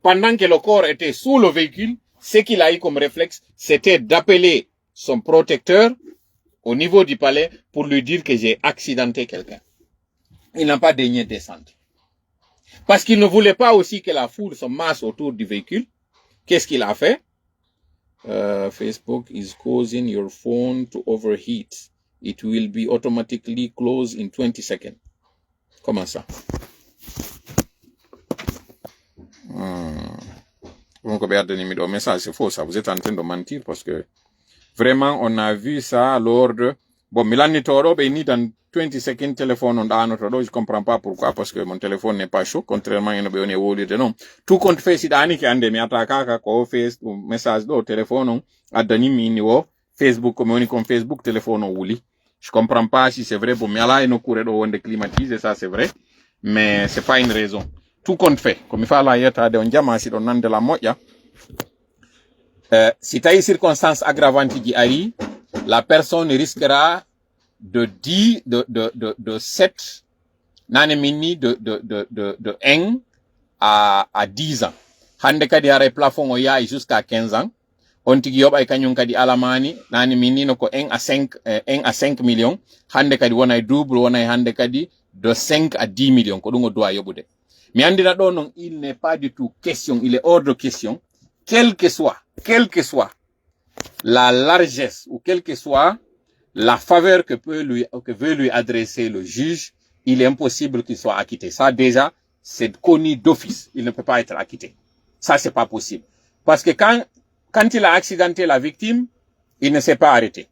pendant que le corps était sous le véhicule, ce qu'il a eu comme réflexe, c'était d'appeler son protecteur au niveau du palais pour lui dire que j'ai accidenté quelqu'un. Il n'a pas daigné descendre. Parce qu'il ne voulait pas aussi que la foule se masse autour du véhicule. Qu'est-ce qu'il a fait? Facebook is causing your phone to overheat. It will be automatically closed in 20 seconds. Comment ça? Donc, message, c'est faux ça. Vous êtes en train de mentir parce que vraiment, on a vu ça lors Bon, Milani Toro, ben, ni dans 20 secondes téléphone on a notre dos, je comprends pas pourquoi, parce que mon téléphone n'est pas chaud, contrairement à une béone woli de non. Tout compte fait si d'ani qui ande mi ataka ko Facebook message do téléphone a dani mini wo Facebook communique com Facebook téléphone wuli. Je comprends pas si c'est vrai, bon, mais là, il nous courait de climatiser, ça c'est vrai, mais c'est pas une raison. Tout compte fait, comme il faut la yeta de on diamant si on de la moya. Si t'as une circonstance aggravante qui arrive, la personne risquera de 7 nanemini de 1 à 10 ans. Hande kadi are plafond oya jusqu'à 15 ans. On tigi yoba kanyun kadi alamani nanemini no ko 1 à 5 millions. Hande kadi wona double wona hande kadi de 5 à 10 millions ko dungo doa yobude. Mais andina do non, il n'est pas du tout question, il est hors de question, quelle que soit la largesse ou quelle que soit la faveur que veut lui adresser le juge, il est impossible qu'il soit acquitté. Ça, déjà, c'est connu d'office. Il ne peut pas être acquitté. Ça, c'est pas possible. Parce que quand il a accidenté la victime, il ne s'est pas arrêté.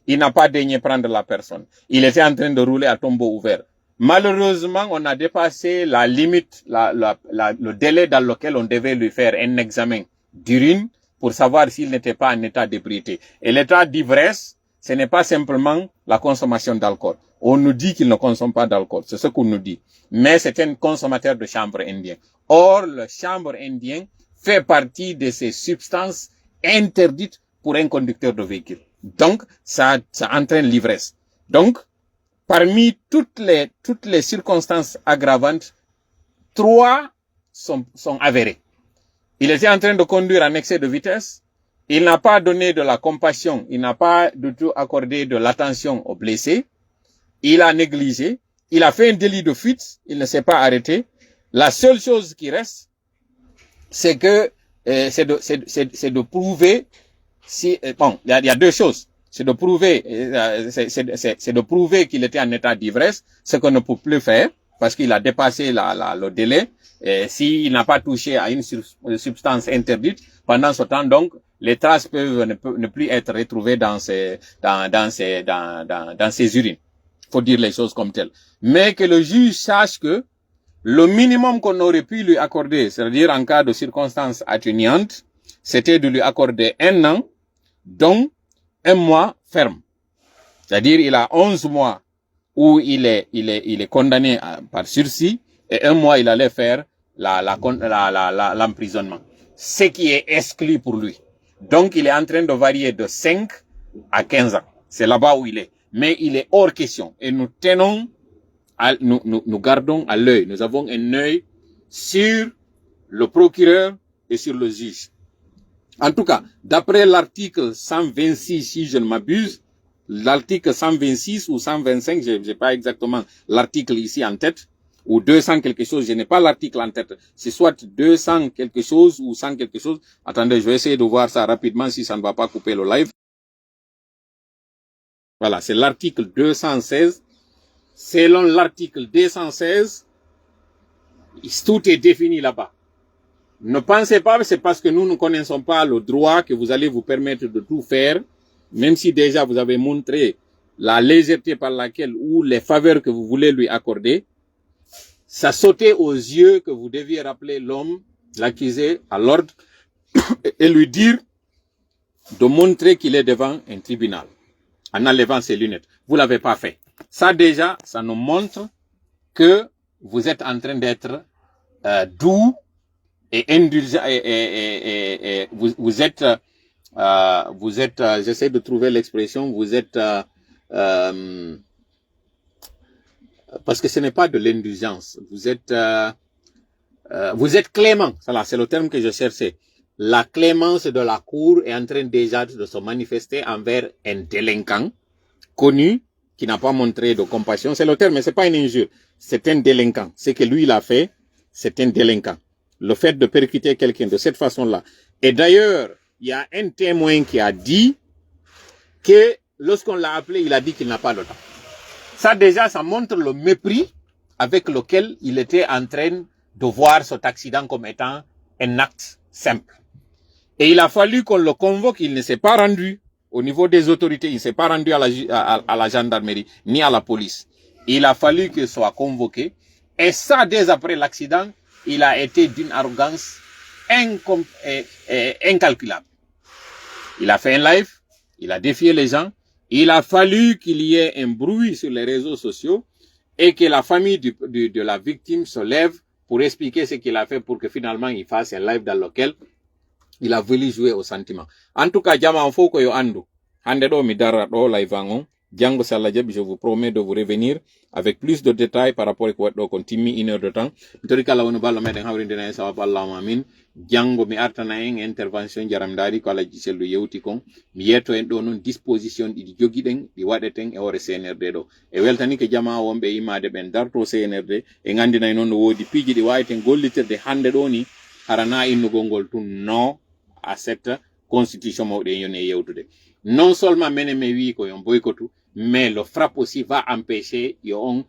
Il n'a pas daigné prendre la personne. Il était en train de rouler à tombeau ouvert. Malheureusement, on a dépassé la limite, le délai dans lequel on devait lui faire un examen d'urine pour savoir s'il n'était pas en état d'ébriété. Et l'état d'ivresse, ce n'est pas simplement la consommation d'alcool. On nous dit qu'il ne consomme pas d'alcool. C'est ce qu'on nous dit. Mais c'est un consommateur de chanvre indien. Or, le chanvre indien fait partie de ces substances interdites pour un conducteur de véhicule. Donc, ça entraîne l'ivresse. Donc, parmi toutes les circonstances aggravantes, 3 sont avérées. Il était en train de conduire en excès de vitesse. Il n'a pas donné de la compassion. Il n'a pas du tout accordé de l'attention aux blessés. Il a négligé. Il a fait un délit de fuite. Il ne s'est pas arrêté. La seule chose qui reste, c'est que c'est de prouver si bon, il y a 2 choses. C'est de prouver qu'il était en état d'ivresse, ce qu'on ne peut plus faire parce qu'il a dépassé le délai. S'il n'a pas touché à une substance interdite pendant ce temps, donc les traces peuvent ne plus être retrouvées dans ses urines. Faut dire les choses comme telles. Mais que le juge sache que le minimum qu'on aurait pu lui accorder, c'est-à-dire en cas de circonstances atténuantes, c'était de lui accorder 1 an, dont 1 mois ferme. C'est-à-dire il a 11 mois où il est condamné par sursis et 1 mois il allait faire l'emprisonnement. Ce qui est exclu pour lui. Donc il est en train de varier de 5 à 15 ans. C'est là-bas où il est. Mais il est hors question. Et nous tenons, nous gardons à l'œil. Nous avons un œil sur le procureur et sur le juge. En tout cas, d'après l'article 126, si je ne m'abuse, l'article 126 ou 125, je n'ai pas exactement l'article ici en tête, ou 200 quelque chose, je n'ai pas l'article en tête. C'est soit 200 quelque chose ou 100 quelque chose. Attendez, je vais essayer de voir ça rapidement si ça ne va pas couper le live. Voilà, c'est l'article 216. Selon l'article 216, tout est défini là-bas. Ne pensez pas que c'est parce que nous ne connaissons pas le droit que vous allez vous permettre de tout faire, même si déjà vous avez montré la légèreté par laquelle ou les faveurs que vous voulez lui accorder. Ça sautait aux yeux que vous deviez rappeler l'homme, l'accusé à l'ordre et lui dire de montrer qu'il est devant un tribunal en enlevant ses lunettes. Vous l'avez pas fait. Ça déjà, ça nous montre que vous êtes en train d'être doux et indulgent et vous êtes j'essaie de trouver l'expression, vous êtes parce que ce n'est pas de l'indulgence, vous êtes clément. Voilà, c'est le terme que je cherchais. La clémence de la cour est en train déjà de se manifester envers un délinquant connu qui n'a pas montré de compassion. C'est le terme, mais c'est pas une injure. C'est un délinquant. Ce que lui il a fait, c'est un délinquant. Le fait de percuter quelqu'un de cette façon-là. Et d'ailleurs, il y a un témoin qui a dit que lorsqu'on l'a appelé, il a dit qu'il n'a pas le temps. Ça déjà, ça montre le mépris avec lequel il était en train de voir cet accident comme étant un acte simple. Et il a fallu qu'on le convoque, il ne s'est pas rendu au niveau des autorités, il s'est pas rendu à la gendarmerie ni à la police. Il a fallu qu'il soit convoqué. Et ça, dès après l'accident, il a été d'une arrogance incalculable. Il a fait un live, il a défié les gens. Il a fallu qu'il y ait un bruit sur les réseaux sociaux et que la famille de la victime se lève pour expliquer ce qu'il a fait pour que finalement il fasse un live dans lequel il a voulu jouer au sentiment. En tout cas, jama faut que yo andu. Hande do mi dara do live angon. Django Salajabi, je vous promets de vous revenir avec plus de détails par rapport à quoi on timmi 1 heure de temps. Mitorika la wonu ballo meden hawrinde na sa Allahumma amin. Django mi artana en intervention jaramdari ko ala giselu yewti kon. Mi yeto en do non disposition di jogiden di wadeten e hore CNRD do. E weltani ke jama wonbe imade ben darto CNRD e ngandina non wodi piji di wayten golliterde hande do ni harana innugo ngol tun no à cette constitution mawde yone yewtude. Non seulement mene me wi ko yon boycottu, mais le frappe aussi va empêcher yo on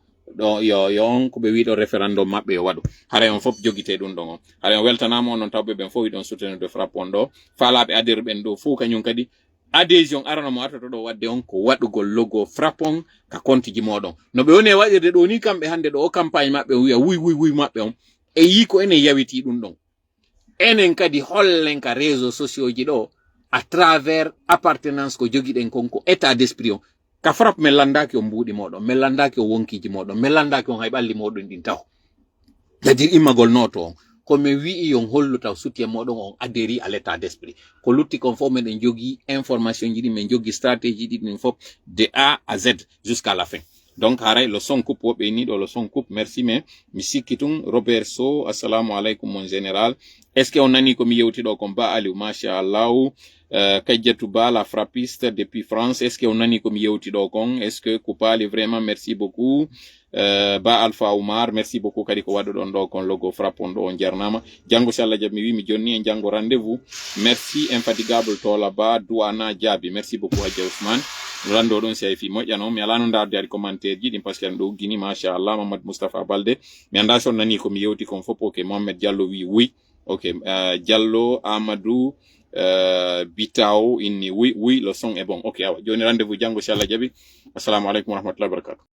ko be wi do référendum mabbe yo wadu. Hare on fop jogite dun don. Hare on weltanamo non tawbe ben fo don soutenir de frappe on do. Falabe adir ben do fu kanyum kadi adhésion arana mo atoto do wadde on ko wadugol logo frappon ka kontiji modon. No be woni wadirde do ni kambe hande do campagne mabbe wi'a wuy mabbe on e yi ko ene yawiti dun don. Enen kadi hollen ka réseaux sociaux ji do à travers appartenance ko jogiden konko état d'esprit on ka frappe me landaki o mbudi modon me landaki o wonkiji modon me landaki on hayballi modon din taw c'est-à-dire imagol noto on ko me wi yon holluta soutien modon on adhéri à l'état d'esprit ko lutti conforme den jogi information ji men jogi stratégie di min fop de A à Z jusqu'à la fin. Donc haray le son coupe wobe ni do le son coupe merci mais mi sikkitum Robert So assalamu alaikum mon général. Est-ce que on nani ko mi yewti do ko ba ali masha Allah Kajatu Ba la frappiste depuis France. Est-ce que on nani ko mi yewti do kon? Est-ce que Kupali vraiment merci beaucoup. Ba Alpha Oumar merci beaucoup kadi ko wado don do kon logo frappon do on jarnama jango shala jabi wi mi jonni en jango rendez-vous. Merci infatigable to la ba douana jabi merci beaucoup Hadji Ousmane rando don sey fi mojjano mi ala no ndar dari commentaire ji dim parce que do gini masha Allah Mohamed Mustafa Balde mi anda son nani ko mi yewti kon fopo ke Mohamed Diallo wi oui OK Diallo Amadou Bitao inni oui le son est bon OK awa joni rendez-vous jango shala jabi assalamu alaikum wa rahmatullahi wa barakatuh.